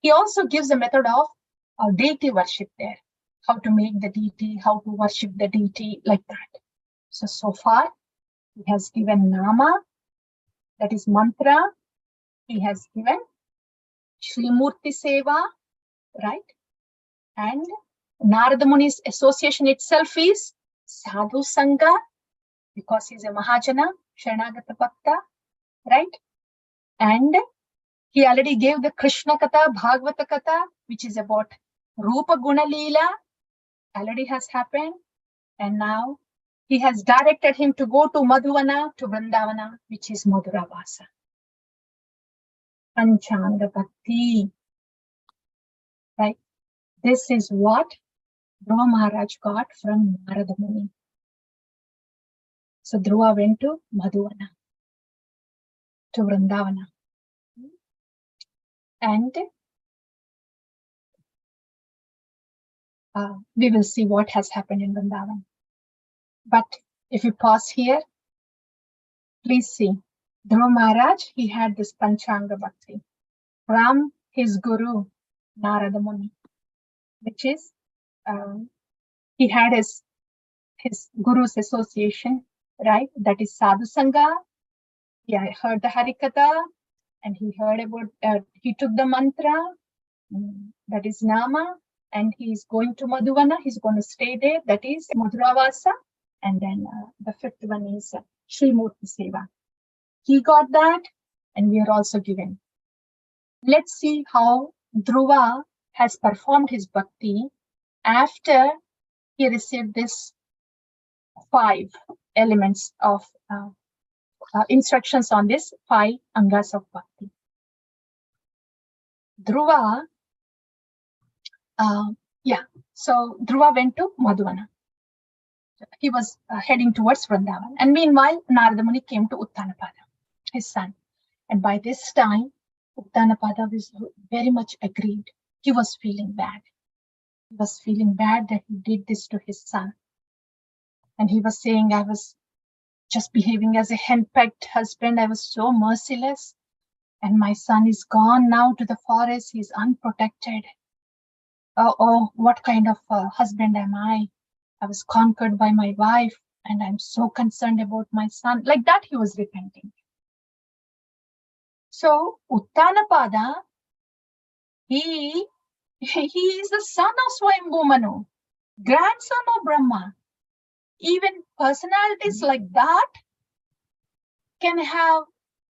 S1: he also gives a method of deity worship there, how to make the deity, how to worship the deity, like that. So far, he has given Nama, that is mantra. He has given Shri Murti Seva, right? And Narada Muni's association itself is Sadhu Sangha, because he's a Mahajana, Sharanagata Bhakta, right? And he already gave the Krishna Katha, Bhagavata Katha, which is about Rupa Guna Leela, already has happened. And now he has directed him to go to Madhuvana, to Vrindavana, which is Madhura Vasa. Panchanga Bhakti, right? This is what Dhruva Maharaj got from Narada Muni. So Dhruva went to Madhuvana, to Vrindavana. And we will see what has happened in Vrindavan. But if you pause here, please see. Dhruva Maharaj, he had this Panchanga Bhakti from his Guru, Narada Muni, which is, he had his Guru's association, right? That is Sadhu Sangha. He heard the Harikatha, and he heard about, he took the mantra, that is Nama, and he's going to Madhuvana, he's going to stay there, that is Madhuravasa, and then the fifth one is Sri Murti Seva. He got that, and we are also given. Let's see how Dhruva has performed his bhakti after he received this 5 elements of instructions on this 5 angas of bhakti. Dhruva, so Dhruva went to Madhuvana. He was heading towards Vrindavan. And meanwhile, Narada Muni came to Uttanapada, his son. And by this time, Uttanapada was very much aggrieved. He was feeling bad. He was feeling bad that he did this to his son. And he was saying, I was just behaving as a henpecked husband. I was so merciless. And my son is gone now to the forest. He's unprotected. Oh, what kind of husband am I? I was conquered by my wife, and I'm so concerned about my son. Like that, he was repenting. So, Uttanapada, he is the son of Swayambhu Manu, grandson of Brahma. Even personalities like that can have,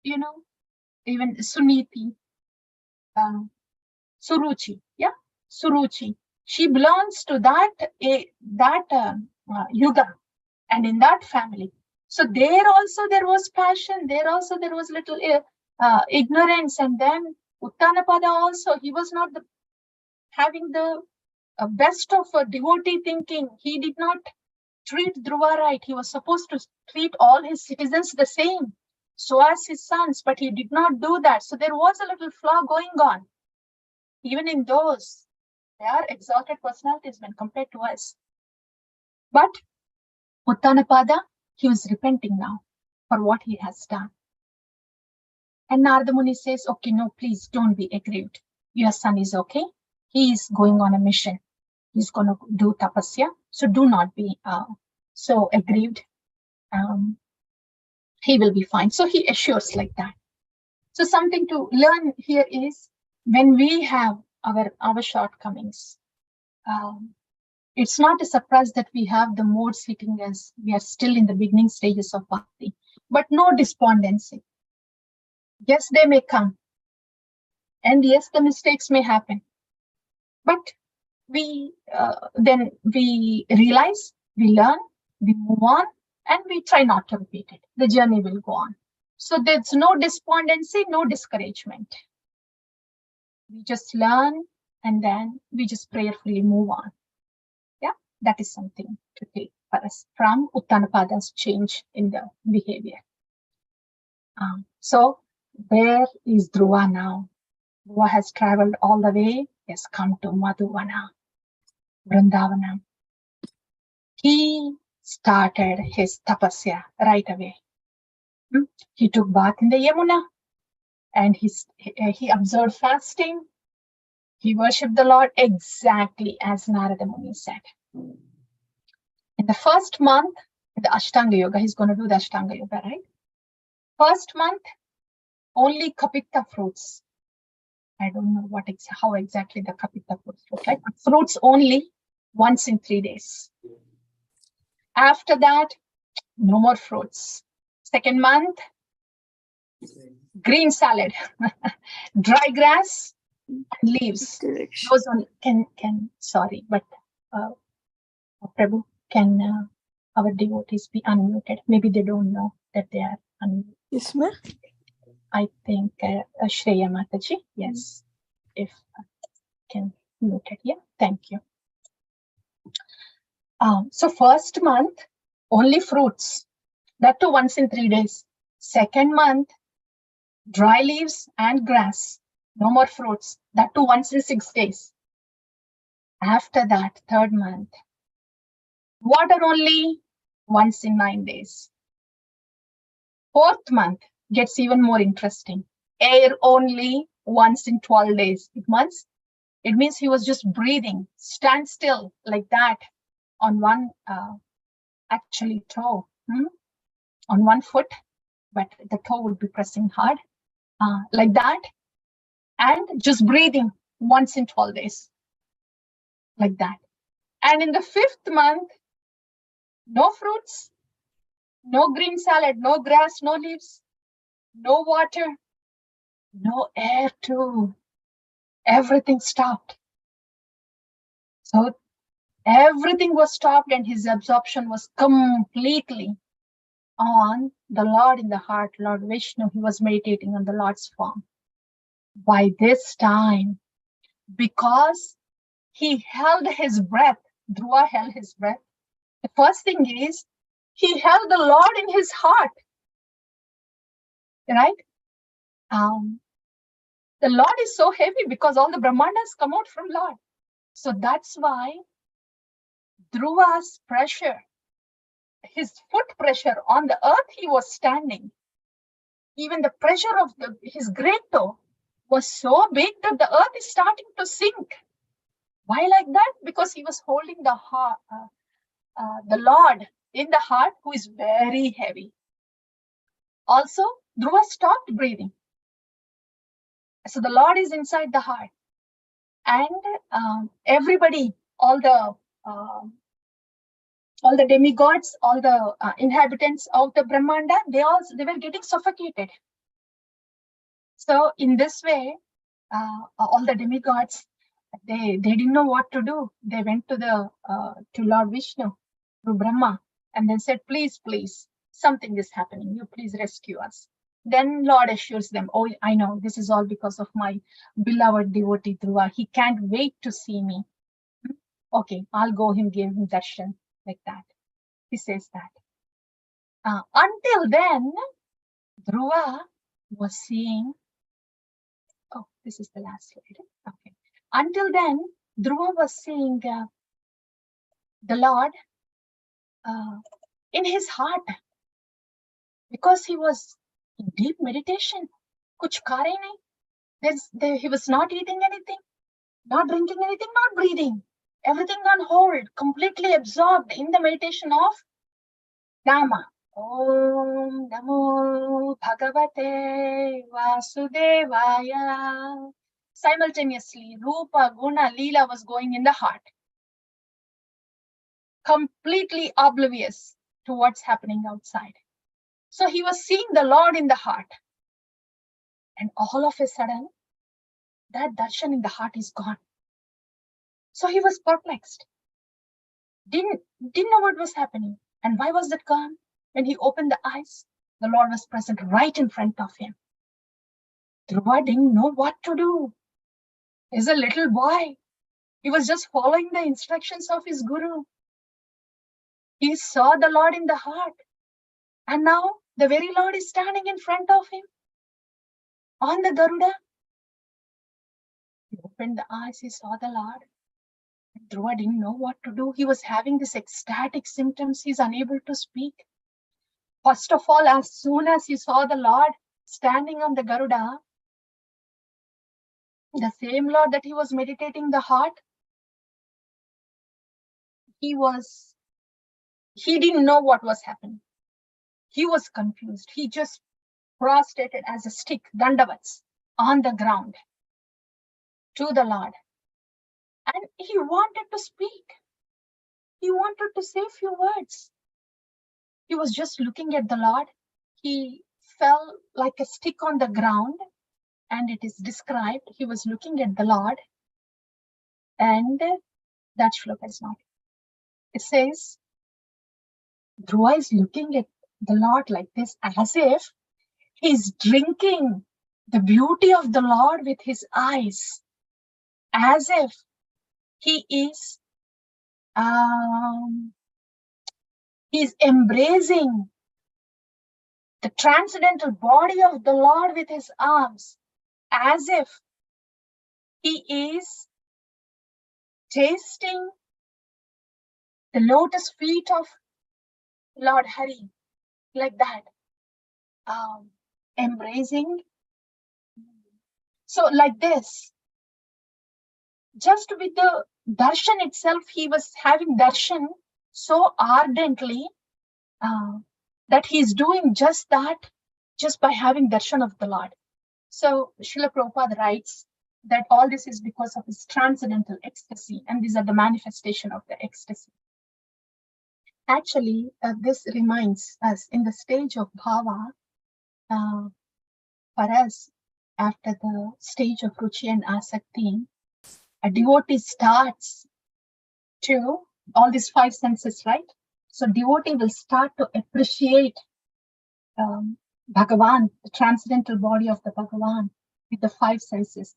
S1: even Suniti, Suruchi, Suruchi. She belongs to that yuga, and in that family. So there also there was passion. There also there was little ignorance, and then Uttanapada also, he was not having the best of devotee thinking. He did not treat Dhruva right. He was supposed to treat all his citizens the same, so as his sons, but he did not do that. So there was a little flaw going on. Even in those, they are exalted personalities when compared to us. But Uttanapada, he was repenting now for what he has done. And Narada Muni says, okay, no, please don't be aggrieved. Your son is okay. He is going on a mission. He's going to do tapasya. So do not be so aggrieved. He will be fine. So he assures like that. So something to learn here is, when we have our shortcomings, it's not a surprise that we have the modes hitting us. We are still in the beginning stages of bhakti, but no despondency. Yes, they may come, and yes, the mistakes may happen, but we then we realize, we learn, we move on, and we try not to repeat it. The journey will go on. So there's no despondency, no discouragement. We just learn and then we just prayerfully move on. Yeah, that is something to take for us from Uttanapada's change in the behavior. So where is Dhruva now? Dhruva has traveled all the way, has come to Madhuvana, Vrindavanam. He started his tapasya right away. He took bath in the Yamuna and he observed fasting. He worshipped the Lord exactly as Narada Muni said. In the first month, the Ashtanga Yoga, he's going to do the Ashtanga Yoga, right? First month, only Kapita fruits. I don't know how exactly the Kapita fruits look like, but fruits only once in 3 days. After that, no more fruits. Second month, green salad, dry grass, and leaves. Those on sorry, but Prabhu, can our devotees be unmuted? Maybe they don't know that they are unmuted.
S2: Yes, ma'am.
S1: I think Shreya Mataji, yes, if can mute it. Yeah, thank you. So first month, only fruits, that too once in 3 days. Second month, dry leaves and grass, no more fruits, that too once in 6 days. After that, third month, water only once in 9 days. Fourth month gets even more interesting. Air only once in 12 days. It means he was just breathing, stand still like that on one toe, on one foot, but the toe would be pressing hard like that, and just breathing once in 12 days like that. And in the 5th month, no fruits, no green salad, no grass, no leaves, no water, no air too. Everything stopped. So everything was stopped and his absorption was completely on the Lord in the heart, Lord Vishnu. He was meditating on the Lord's form. By this time, because he held his breath, Dhruva held his breath. The first thing is, he held the Lord in his heart, right? The Lord is so heavy because all the Brahmandas come out from Lord. So that's why Dhruva's pressure, his foot pressure on the earth he was standing, even the pressure of his great toe was so big that the earth is starting to sink. Why like that? Because he was holding the heart, the Lord in the heart, who is very heavy. Also, Dhruva stopped breathing. So the Lord is inside the heart. And everybody, all the demigods, all the inhabitants of the Brahmanda, they were getting suffocated. So in this way, all the demigods, they didn't know what to do. They went to Lord Vishnu, to Brahma, and then said, please, something is happening. You please rescue us. Then Lord assures them, oh, I know, this is all because of my beloved devotee Dhruva. He can't wait to see me. Okay, I'll go give him darshan, like that. He says that. Until then, Dhruva was seeing, oh, this is the last slide. Okay. Until then, Dhruva was seeing the Lord in his heart, because he was in deep meditation. Kuch kha rahe nahi. He was not eating anything, not drinking anything, not breathing. Everything on hold, completely absorbed in the meditation of Nama. Om Namo Bhagavate Vasudevaya. Simultaneously, Rupa, Guna, Leela was going in the heart. Completely oblivious to what's happening outside. So he was seeing the Lord in the heart. And all of a sudden, that darshan in the heart is gone. So he was perplexed. Didn't know what was happening. And why was that gone? When he opened the eyes, the Lord was present right in front of him. Dhruva didn't know what to do. He's a little boy. He was just following the instructions of his guru. He saw the Lord in the heart. And now the very Lord is standing in front of him on the Garuda. He opened the eyes, he saw the Lord. Dhruva didn't know what to do. He was having these ecstatic symptoms. He's unable to speak. First of all, as soon as he saw the Lord standing on the Garuda, the same Lord that he was meditating the heart, he didn't know what was happening. He was confused. He just prostrated as a stick, dandavats, on the ground to the Lord. And he wanted to speak. He wanted to say a few words. He was just looking at the Lord. He fell like a stick on the ground, and it is described, he was looking at the Lord, and that shloka is not. It says, Dhruva is looking at the Lord like this, as if he's drinking the beauty of the Lord with his eyes, as if he is he's embracing the transcendental body of the Lord with his arms, as if he is tasting the lotus feet of Lord Hari, like that, embracing. So like this, just with the darshan itself, he was having darshan so ardently that he's doing just that, just by having darshan of the Lord. So Srila Prabhupada writes that all this is because of his transcendental ecstasy, and these are the manifestation of the ecstasy. Actually, this reminds us in the stage of bhava, for us, after the stage of ruchi and asakti, a devotee starts to all these five senses, right? So devotee will start to appreciate Bhagavan, the transcendental body of the Bhagavan with the five senses.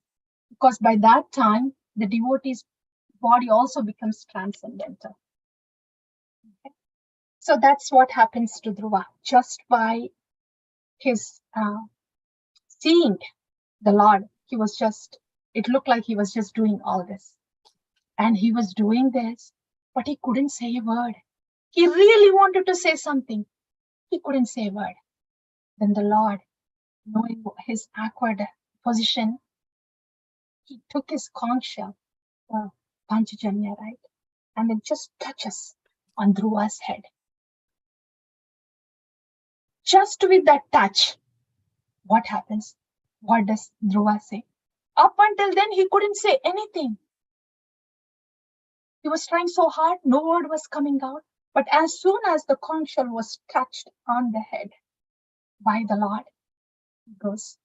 S1: Because by that time, the devotee's body also becomes transcendental. Okay? So that's what happens to Dhruva. Just by his seeing the Lord, it looked like he was just doing all this. And he was doing this, but he couldn't say a word. He really wanted to say something. He couldn't say a word. Then the Lord, knowing his awkward position, he took his conch shell, Panchajanya, right? And then just touches on Dhruva's head. Just with that touch, what happens? What does Dhruva say? Up until then, he couldn't say anything. He was trying so hard, no word was coming out. But as soon as the conch shell was touched on the head by the Lord, he goes,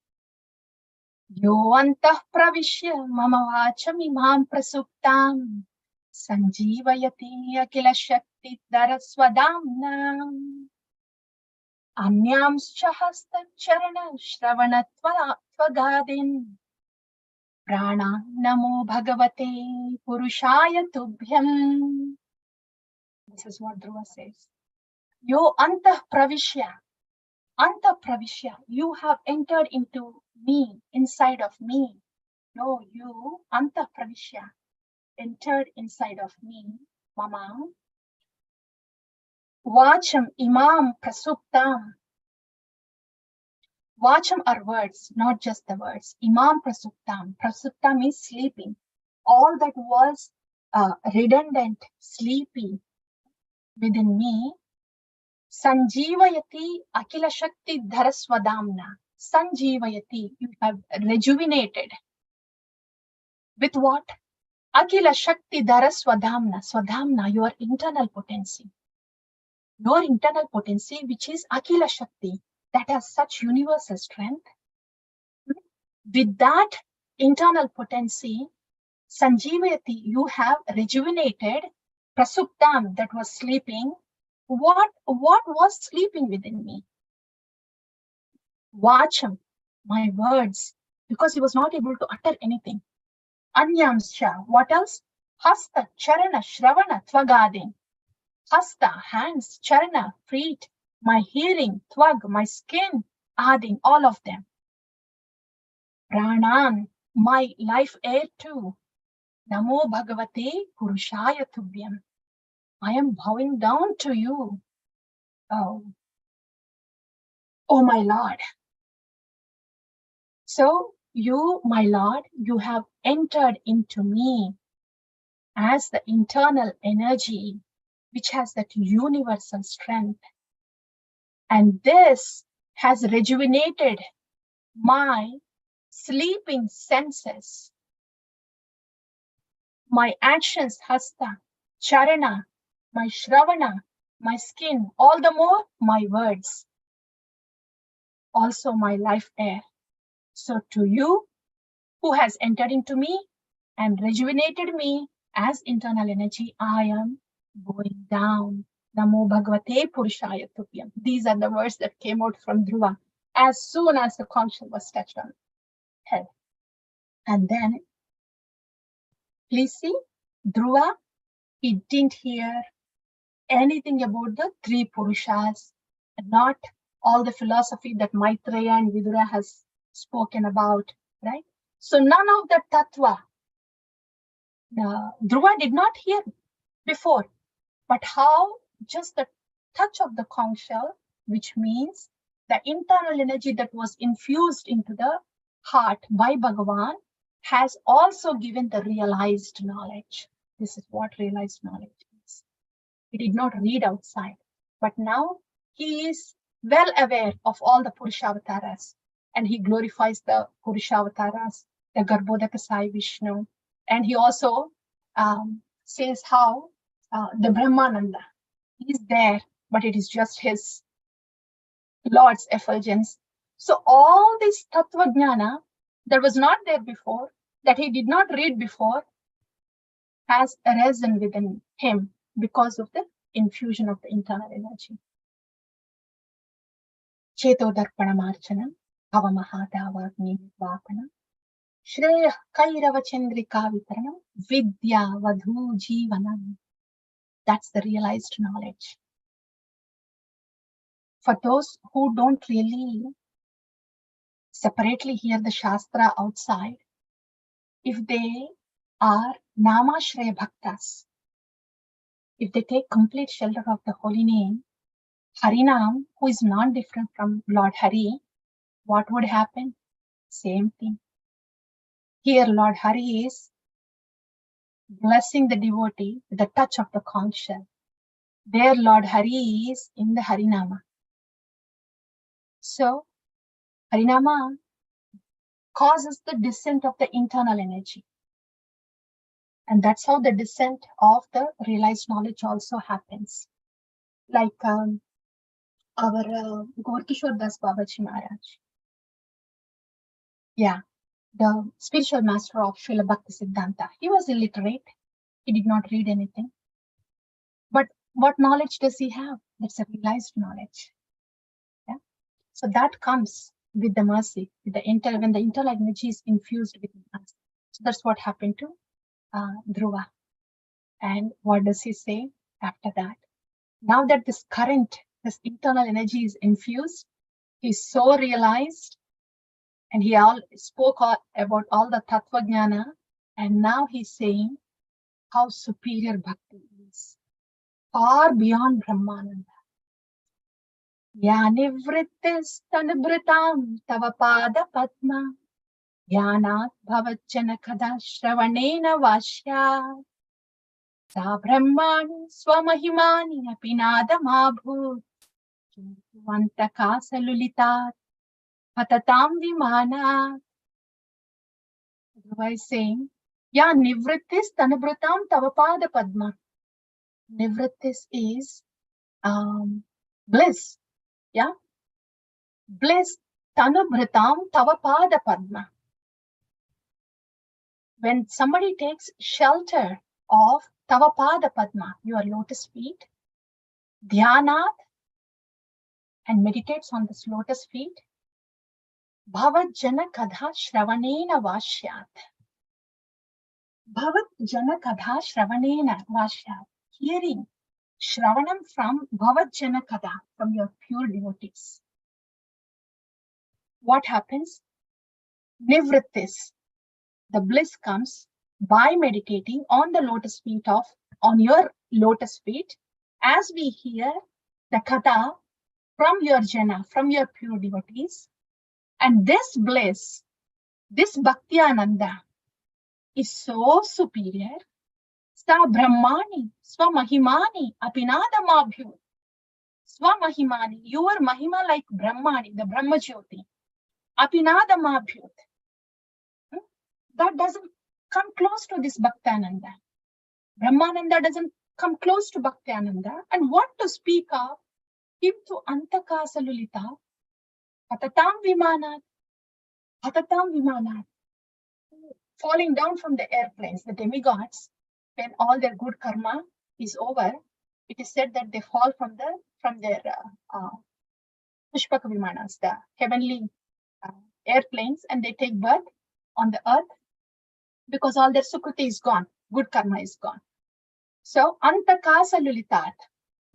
S1: Yo antah pravishya mama vacham imam prasuptam sanjivayati akila shakti daraswadamnam anyamscha hasta charana shravanatvagadin prana namo bhagavate purushaya tubhyam. This is what Dhruva says. Yo antah pravishya. Anta pravishya, you have entered into me, inside of me. No, you, anta pravishya, entered inside of me, mama. Vacham imam prasuptam. Vacham are words, not just the words. Imam prasuptam. Prasuptam is sleeping. All that was redundant, sleepy within me. Sanjivayati akila shakti dharaswadamna. Sanjivayati, you have rejuvenated. With what? Akila shakti dharaswadamna. Swadamna, your internal potency. Your internal potency, which is akila shakti, that has such universal strength. With that internal potency, Sanjivayati, you have rejuvenated Prasuptam, that was sleeping. what was sleeping within me? Vacham, my words, because he was not able to utter anything. Anyamsha, what else? Hasta, Charana, Shravana, Tvagadin. Hasta, hands, Charana, feet, my hearing, Tvag, my skin, Adin, all of them. Pranan, my life air too. Namo Bhagavate Purushaya Tubhyam. I am bowing down to you. Oh my Lord. So you, my Lord, you have entered into me as the internal energy which has that universal strength. And this has rejuvenated my sleeping senses, my actions, hasta, charana, my shravana, my skin, all the more my words, also my life air. So to you who has entered into me and rejuvenated me as internal energy, I am going down. Namo Bhagavate Purushaya Tubhyam. These are the words that came out from Dhruva as soon as the conch shell was touched on head. And then, please see, Dhruva, he didn't hear anything about the three Purushas, not all the philosophy that Maitreya and Vidura has spoken about, right? So none of the tattva, Dhruva did not hear before, but how just the touch of the conch shell, which means the internal energy that was infused into the heart by Bhagavan, has also given the realized knowledge. This is what realized knowledge is. He did not read outside, but now he is well aware of all the Purushavataras, and he glorifies the Purushavataras, the Garbhodaka Sai Vishnu, and he also says how the Brahmananda is there, but it is just his Lord's effulgence. So all this Tattva Jnana that was not there before, that he did not read before, has arisen within him because of the infusion of the internal energy. Cheto Darpanamarchanam, Avamahadavagni Vapanam, Shreya Kairava Chandrika Vitaranam, Vidya Vadhu Jivanam. That's the realized knowledge. For those who don't really separately hear the Shastra outside, if they are Namashreya Bhaktas, if they take complete shelter of the holy name, Harinam, who is not different from Lord Hari, what would happen? Same thing. Here Lord Hari is blessing the devotee with the touch of the conch shell. There Lord Hari is in the Harinama. So Harinama causes the descent of the internal energy. And that's how the descent of the realized knowledge also happens. Like our Gaurkishore Das Babaji Maharaj. Yeah, the spiritual master of Srila Bhakti Siddhanta. He was illiterate. He did not read anything. But what knowledge does he have? That's a realized knowledge. Yeah. So that comes with the mercy, with the when the internal energy is infused within us. So that's what happened to Dhruva. And what does he say after that? Now that this current, this internal energy is infused, he's so realized, and he spoke about all the Tattva Jnana, and now he's saying how superior Bhakti is, far beyond Brahmananda. Yanivrittis tanubhritam tava pada padma Yanat bhavajjana kada shravanena vashya Sa brahmani swamahimani apinadamabhut Vantaka salulitat patatam vimana. Otherwise saying, Ya nivrittis tanubhritam tava pada padma. Nivrittis is bliss. Yeah, bliss tanubhritam tava pada padma. When somebody takes shelter of tava pada padma, your lotus feet, Dhyanat, and meditates on this lotus feet. Bhavat Jana Kadha Shravanena Vashyat. Bhavat Jana Kadha Shravanena Vashyat. Hearing Shravanam from Bhavat Jana Kadha, from your pure devotees. What happens? Nivrittis. The bliss comes by meditating on the lotus feet on your lotus feet, as we hear the Katha from your Jana, from your pure devotees. And this bliss, this Bhakti Ananda is so superior. Sa Brahmani, Swamahimani, Apinadamabhyut. Swamahimani, your Mahima like Brahmani, the Brahma Jyoti. Apinadamabhyut. That doesn't come close to this Bhaktananda. Brahmananda doesn't come close to Bhaktananda. And what to speak of? Kim tu antakasalulita, patatam vimanat, falling down from the airplanes, the demigods, when all their good karma is over, it is said that they fall from their Pushpaka Vimanas, the heavenly airplanes, and they take birth on the earth because all their sukriti is gone, good karma is gone. So, antakasa lulitat,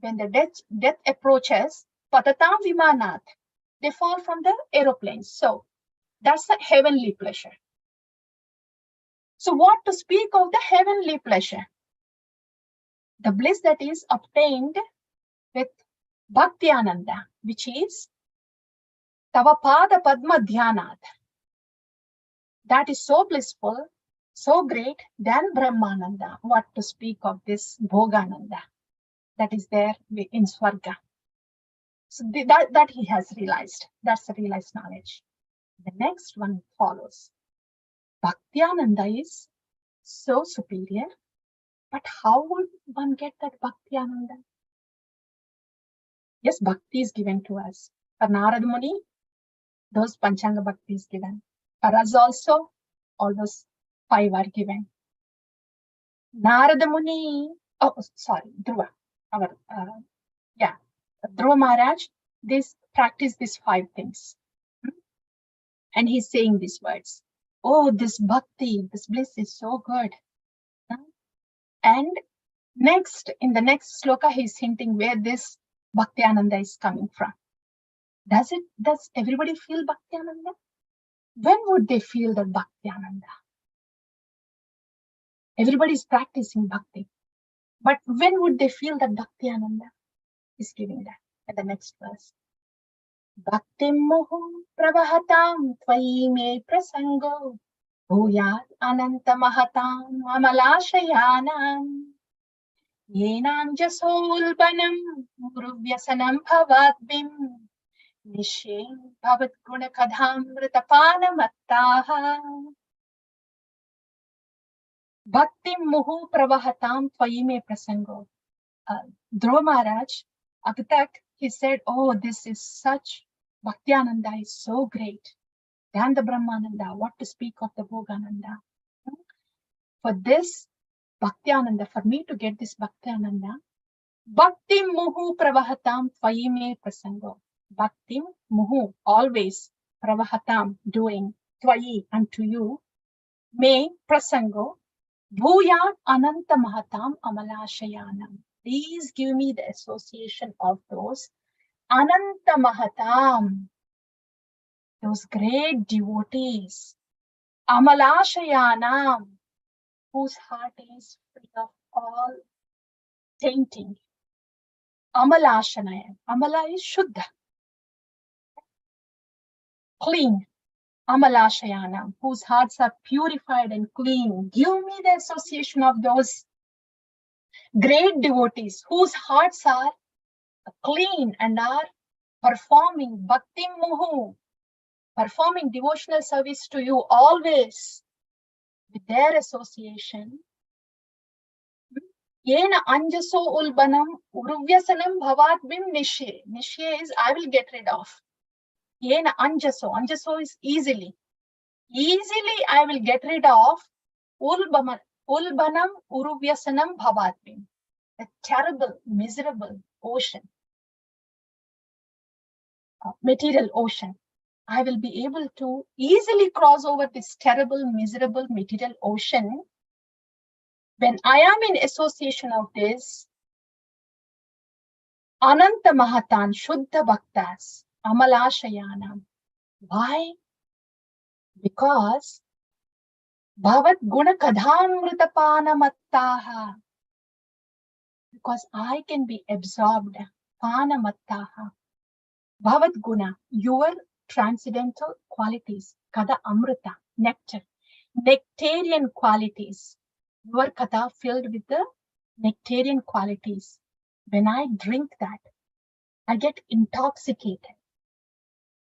S1: when the death approaches, patatam vimanat, they fall from the aeroplanes. So, that's the heavenly pleasure. So, what to speak of the heavenly pleasure? The bliss that is obtained with Bhakti Ananda, which is Tavapada Padma Dhyanat. That is so blissful, so great than Brahmananda. What to speak of this Bhogananda that is there in Swarga. So that he has realized. That's the realized knowledge. The next one follows. Bhakti-ananda is so superior, but how would one get that Bhakti-ananda? Yes, Bhakti is given to us. For Narada Muni, those Panchanga Bhakti is given. For us also, all those 5 are given. Narada Muni, Dhruva. Dhruva Maharaj, practice these 5 things. And he's saying these words. Oh, this bhakti, this bliss is so good. And in the next sloka, he's hinting where this Bhakti Ananda is coming from. Does everybody feel Bhakti Ananda? When would they feel that Bhakti Ananda? Everybody is practicing bhakti. But when would they feel that Bhakti Ananda is giving that? At the next verse. Bhaktim muhu pravahatam tvayi me prasango bhuyat ananta mahatam amalashayanam yenam jasolbanam muruvyasanam bhavadbim nishem bhavat guna kadham ritapanamattaha. Bhaktim muhu pravahatam tvayi me prasango. Dhruva Maharaj, Akatak, he said, oh, this is such, Bhakti Ananda is so great than the Brahmananda. What to speak of the Bhogananda? For this Bhakti Ananda, for me to get this Bhakti Ananda, Bhakti Muhu Pravahatam Tvayi Me Prasango. Bhakti Muhu, always, Pravahatam, doing, Tvayi, unto you, Me Prasango, Bhuyat Ananta Mahatam Amalashayanam. Please give me the association of those Ananta Mahatam, those great devotees, Amalashayanam, whose heart is free of all tainting. Amalashanayam. Amala is Shuddha, clean. Amalashayanam, whose hearts are purified and clean. Give me the association of those great devotees whose hearts are clean and are performing bhakti muhu, performing devotional service to you always with their association. Yena anjaso ulbanam uruvyasanam bhavadbim nishye. Nishye is I will get rid of. Yena anjaso. Anjaso is easily. Easily I will get rid of ulbanam uruvyasanam bhavadbim. a terrible, miserable ocean, material ocean. I will be able to easily cross over this terrible, miserable material ocean when I am in association of this Ananta Mahatan Shuddha Bhaktas Amalashayanam. Why? Because Bhavat Guna Kadhamrutapana. Because I can be absorbed. Panamattaha. Bhavat Guna, your transcendental qualities. Kada Amrita, nectar. Nectarian qualities. Your Kada filled with the nectarian qualities. When I drink that, I get intoxicated.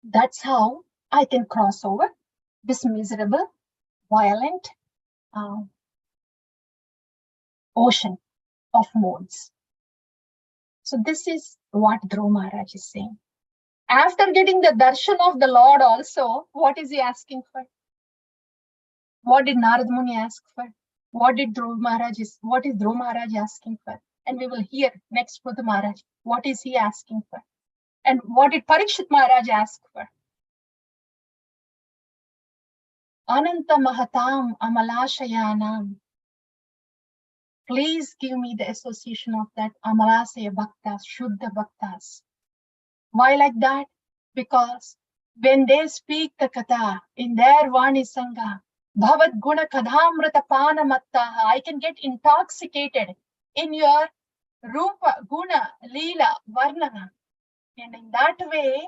S1: That's how I can cross over this miserable, violent ocean of modes. So this is what Dhruva Maharaj is saying. After getting the darshan of the Lord also, what is he asking for? What did Narad Muni ask for? What is Dhruva Maharaj asking for? And we will hear next Dhruva Maharaj. What is he asking for? And what did Parikshit Maharaj ask for? Ananta Mahatam Amalashayanam. Please give me the association of that Amalasaya Bhaktas, Shuddha Bhaktas. Why like that? Because when they speak the Katha in their Vani Sangha, Bhavat Guna Kadhamrita Pana Mattaha, I can get intoxicated in your Rupa, Guna, Leela, Varnana. And in that way,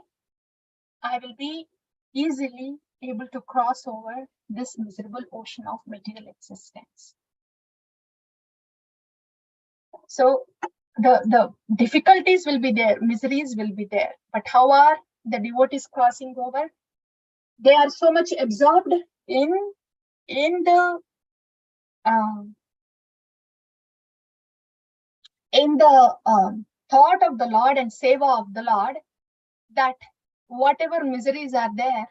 S1: I will be easily able to cross over this miserable ocean of material existence. So the difficulties will be there, miseries will be there. But how are the devotees crossing over? They are so much absorbed in the thought of the Lord and seva of the Lord, that whatever miseries are there,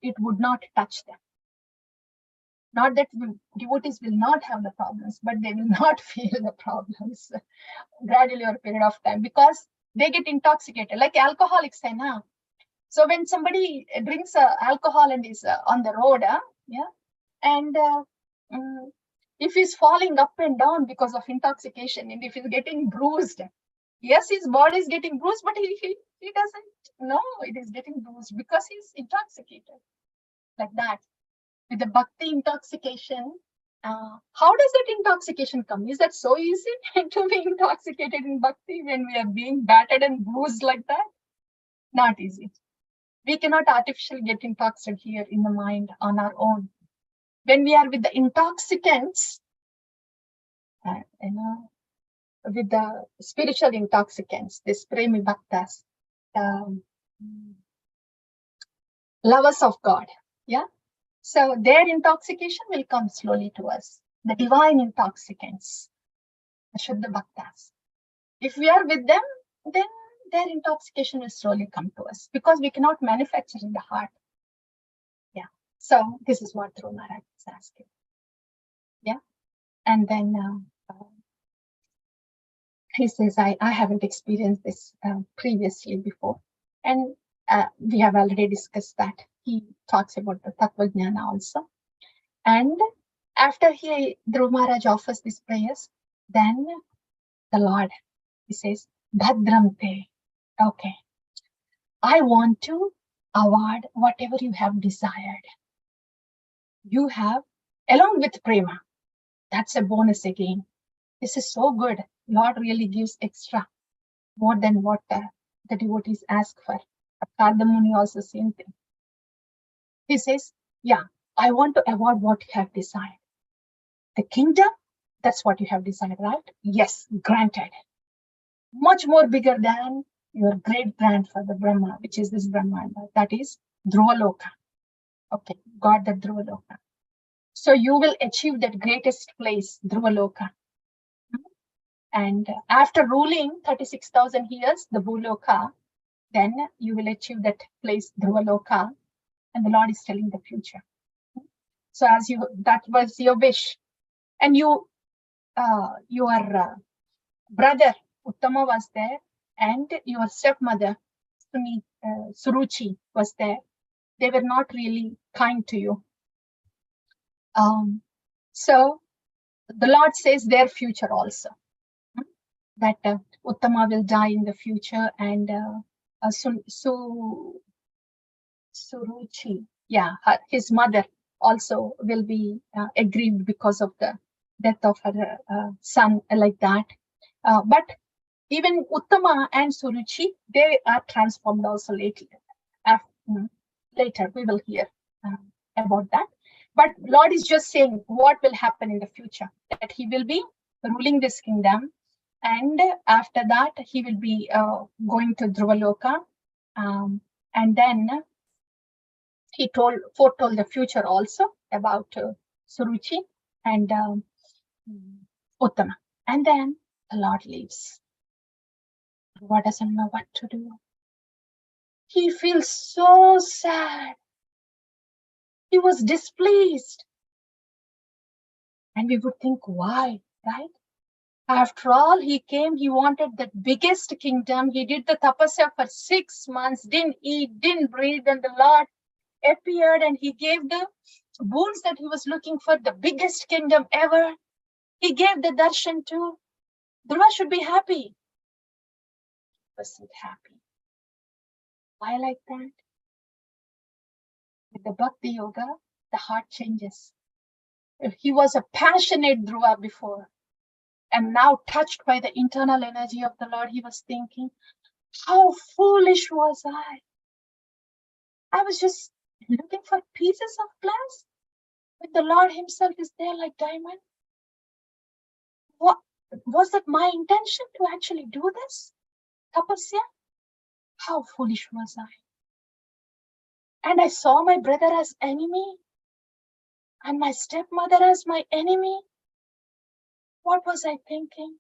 S1: it would not touch them. Not that devotees will not have the problems, but they will not feel the problems gradually over a period of time, because they get intoxicated, like alcoholics. So when somebody drinks alcohol and is on the road, and if he's falling up and down because of intoxication, and if he's getting bruised, yes, his body is getting bruised, but he doesn't know it is getting bruised because he's intoxicated. Like that. With the bhakti intoxication, how does that intoxication come? Is that so easy to be intoxicated in bhakti when we are being battered and bruised like that? Not easy. We cannot artificially get intoxicated here in the mind on our own. When we are with the intoxicants, with the spiritual intoxicants, this premi bhaktas, lovers of God, so their intoxication will come slowly to us. The divine intoxicants, the Shuddha Bhaktas. If we are with them, then their intoxication will slowly come to us, because we cannot manufacture in the heart. So this is what Dhruva Maharaj is asking. And then he says, I haven't experienced this previously before. And we have already discussed that. He talks about the Tattva Jnana also. And after Dhruva Maharaj offers these prayers, then the Lord, he says, Bhadram te. Okay, I want to award whatever you have desired. You have, along with prema. That's a bonus again. This is so good. Lord really gives extra, more than what the devotees ask for. Karda Muni also same thing. He says, I want to award what you have desired. The kingdom, that's what you have desired, right? Yes, granted. Much more bigger than your great grandfather Brahma, which is this Brahmanda. That is Dhruvaloka. Okay, got that Dhruvaloka. So you will achieve that greatest place, Dhruvaloka. And after ruling 36,000 years, the Bhuloka, then you will achieve that place, Dhruvaloka. And the Lord is telling the future. So that was your wish. And you are brother Uttama was there, and your stepmother Suruchi was there. They were not really kind to you. So the Lord says their future also, that Uttama will die in the future, and Suruchi, his mother also will be aggrieved because of the death of her son, like that. But even Uttama and Suruchi, they are transformed also later. Later we will hear about that. But Lord is just saying what will happen in the future, that he will be ruling this kingdom, and after that he will be going to Dhruvaloka, and then he foretold the future also about Suruchi and Uttama. And then the Lord leaves. Dhruva doesn't know what to do. He feels so sad. He was displeased. And we would think, why, right? After all, he came, he wanted the biggest kingdom. He did the tapasya for 6 months, didn't eat, didn't breathe, and the Lord appeared and he gave the boons that he was looking for, the biggest kingdom ever. He gave the darshan too. Dhruva should be happy. He wasn't happy. Why like that? With the bhakti yoga, the heart changes. If he was a passionate Dhruva before, and now touched by the internal energy of the Lord, he was thinking, how foolish was I? I was just looking for pieces of glass, but the Lord himself is there like diamond. What was it my intention to actually do this? Tapasya? How foolish was I? And I saw my brother as enemy, and my stepmother as my enemy. What was I thinking?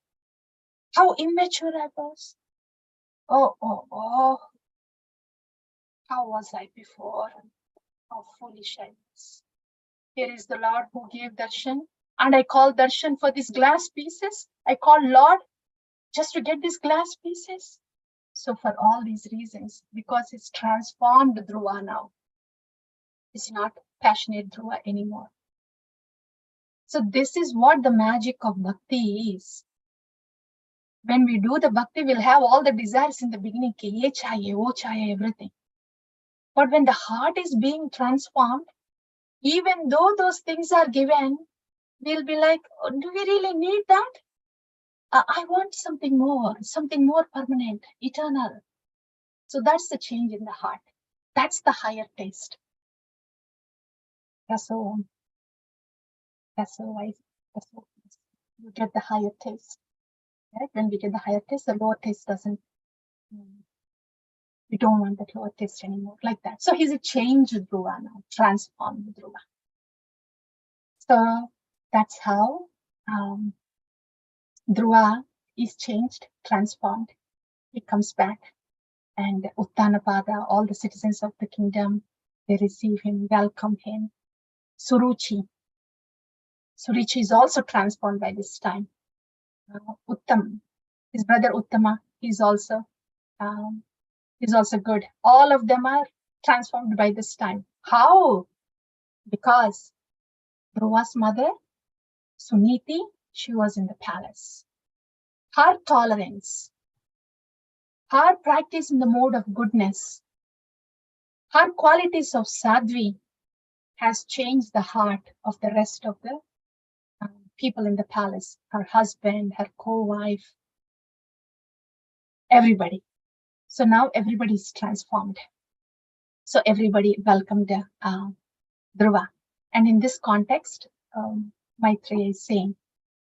S1: How immature I was. Oh. How was I before? How foolish I was. Here is the Lord who gave darshan, and I call darshan for these glass pieces. I call Lord just to get these glass pieces. So for all these reasons, because it's transformed Dhruva now, it's not passionate Dhruva anymore. So this is what the magic of bhakti is. When we do the bhakti, we'll have all the desires in the beginning, ye chahiye, wo chahiye, everything. But when the heart is being transformed, even though those things are given, we'll be like, oh, do we really need that? I want something more permanent, eternal. So that's the change in the heart. That's the higher taste. So you get the higher taste. Right? When we get the higher taste, the lower taste doesn't. We don't want that lower taste anymore, like that. So he's a changed Dhruva now, transformed Dhruva. So that's how Dhruva is changed, transformed. He comes back, and Uttanapada, all the citizens of the kingdom, they receive him, welcome him. Suruchi is also transformed by this time. Uttam, his brother Uttama, is also good. All of them are transformed by this time. How? Because Dhruva's mother, Suniti, she was in the palace. Her tolerance, her practice in the mode of goodness, her qualities of sadhvi has changed the heart of the rest of the people in the palace, her husband, her co-wife, everybody. So now everybody is transformed. So everybody welcomed Dhruva. And in this context, Maitreya is saying,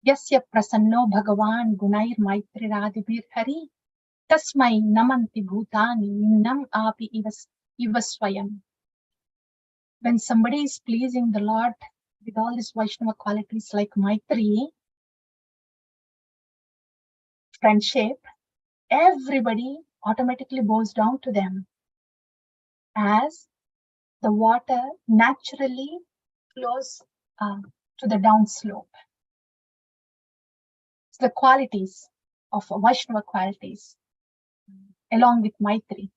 S1: Yasya prasanno bhagavan gunair maitrirādibhir hari tasmai namanti bhutani nam api ivasvayam. When somebody is pleasing the Lord with all these Vaishnava qualities like Maitri, friendship, everybody automatically bows down to them, as the water naturally flows to the downslope. So the qualities of Vaishnava qualities, along with Maitri,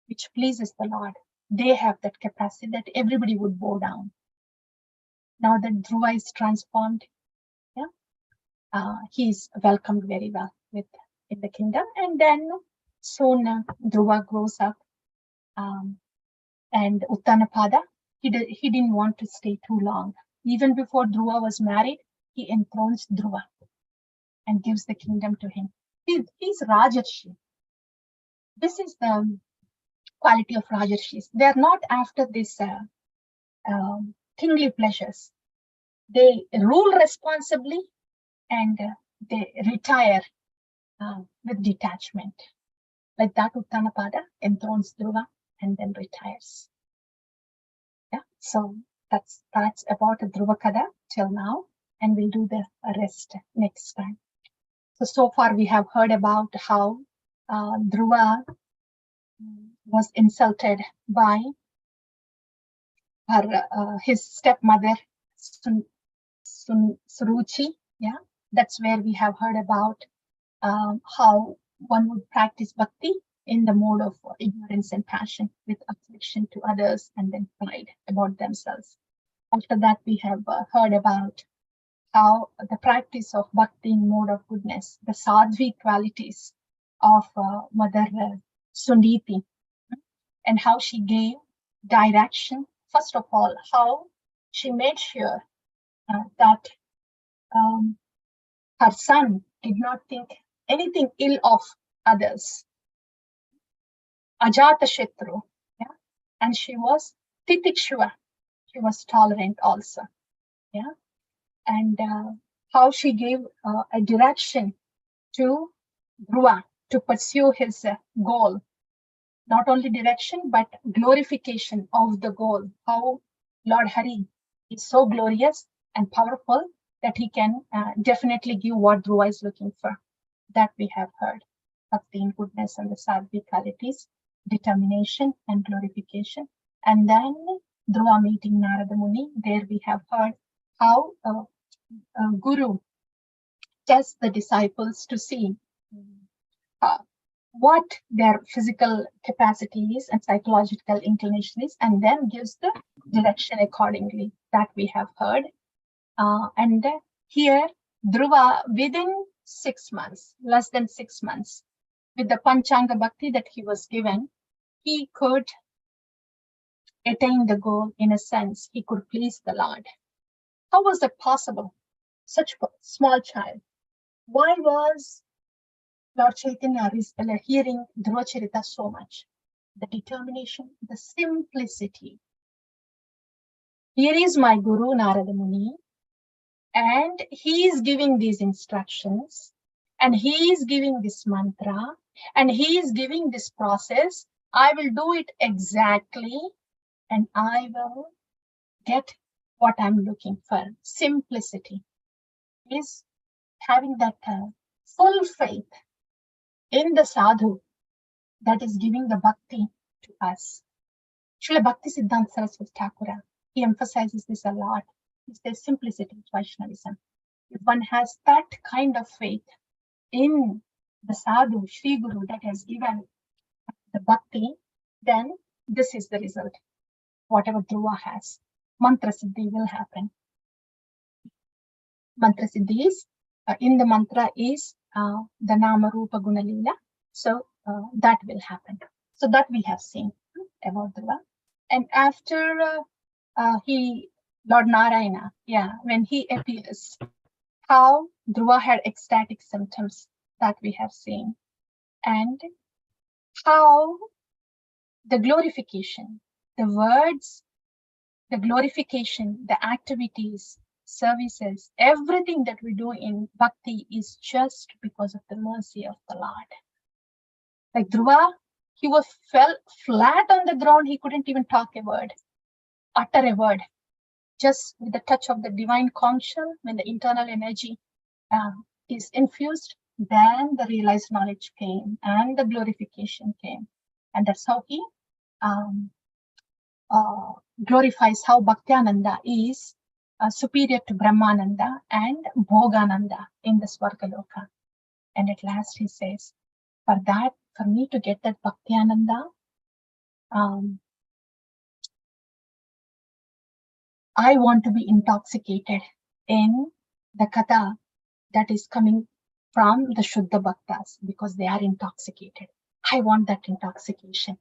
S1: which pleases the Lord. They have that capacity that everybody would bow down. Now that Dhruva is transformed, he is welcomed very well in the kingdom. And then soon Dhruva grows up, and Uttanapada, he didn't want to stay too long. Even before Dhruva was married, he enthrones Dhruva and gives the kingdom to him. He's Rajarshi. This is the quality of Rajarshis. They are not after this kingly pleasures. They rule responsibly and they retire with detachment. Like that, Uttanapada enthrones Dhruva and then retires. Yeah, so that's about the Dhruva Kada till now, and we'll do the rest next time. So far we have heard about how Dhruva was insulted by his stepmother Suruchi. Yeah, that's where we have heard about how one would practice bhakti in the mode of ignorance and passion, with affliction to others and then pride about themselves. After that, we have heard about how the practice of bhakti in mode of goodness, the sadhvi qualities of Mother Suniti, and how she gave direction. First of all, how she made sure that her son did not think anything ill of others. Ajata Shetru, yeah, and she was Titikshva. She was tolerant also, yeah, and how she gave a direction to Dhruva to pursue his goal. Not only direction, but glorification of the goal. How Lord Hari is so glorious and powerful that he can definitely give what Dhruva is looking for. That we have heard. Bhakti in goodness and the sadhvi qualities, determination and glorification. And then Dhruva meeting Narada Muni. There we have heard how Guru tests the disciples to see what their physical capacity is and psychological inclination is, and then gives the direction accordingly. That we have heard. And here, Dhruva, within 6 months, less than 6 months, with the Panchanga Bhakti that he was given, he could attain the goal. In a sense, he could please the Lord. How was that possible? Such a small child. Why was Lord Chaitanya hearing Dhruva Charita so much? The determination, the simplicity. Here is my Guru Narada Muni, and he is giving these instructions, and he is giving this mantra, and he is giving this process. I will do it exactly, and I will get what I'm looking for. Simplicity is having that full faith in the sadhu that is giving the bhakti to us. Srila Bhakti Siddhanta Saraswati Thakura, he emphasizes this a lot. He says simplicity is Vaishnavism. If one has that kind of faith in the sadhu, Shri Guru, that has given the bhakti, then this is the result. Whatever Dhruva has, mantra siddhi will happen. Mantra siddhi is, in the mantra is the Nama Rupa Guna Leela. So that will happen. So that we have seen about Dhruva. And after Lord Narayana, when he appears, how Dhruva had ecstatic symptoms that we have seen, and how the glorification, the words, the glorification, the activities, services, everything that we do in bhakti is just because of the mercy of the Lord. Like Dhruva, he fell flat on the ground. He couldn't even talk a word, utter a word. Just with the touch of the divine conch shell, when the internal energy is infused, then the realized knowledge came and the glorification came. And that's how he glorifies how Bhaktiananda is superior to Brahmananda and Bhogananda in the Swargaloka. And at last he says, for me to get that Bhakti Ananda, I want to be intoxicated in the Katha that is coming from the Shuddha Bhaktas, because they are intoxicated. I want that intoxication.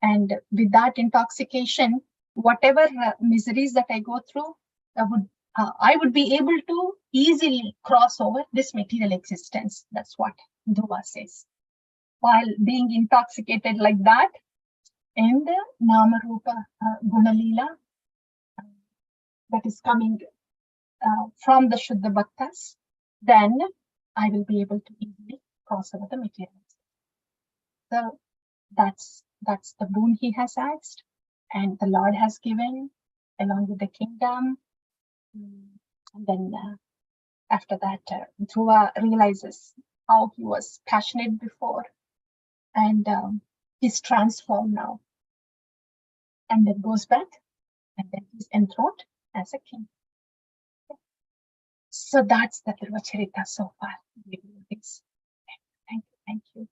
S1: And with that intoxication, whatever miseries that I go through, I would be able to easily cross over this material existence. That's what Dhruva says. While being intoxicated like that in the Nama Rupa Gunalila that is coming from the Shuddha Bhaktas, then I will be able to easily cross over the material. So that's the boon he has asked, and the Lord has given along with the kingdom. And then after that, Dhruva realizes how he was passionate before, and he's transformed now, and then goes back, and then he's enthroned as a king. So that's the Dhruva Charita so far. Thank you.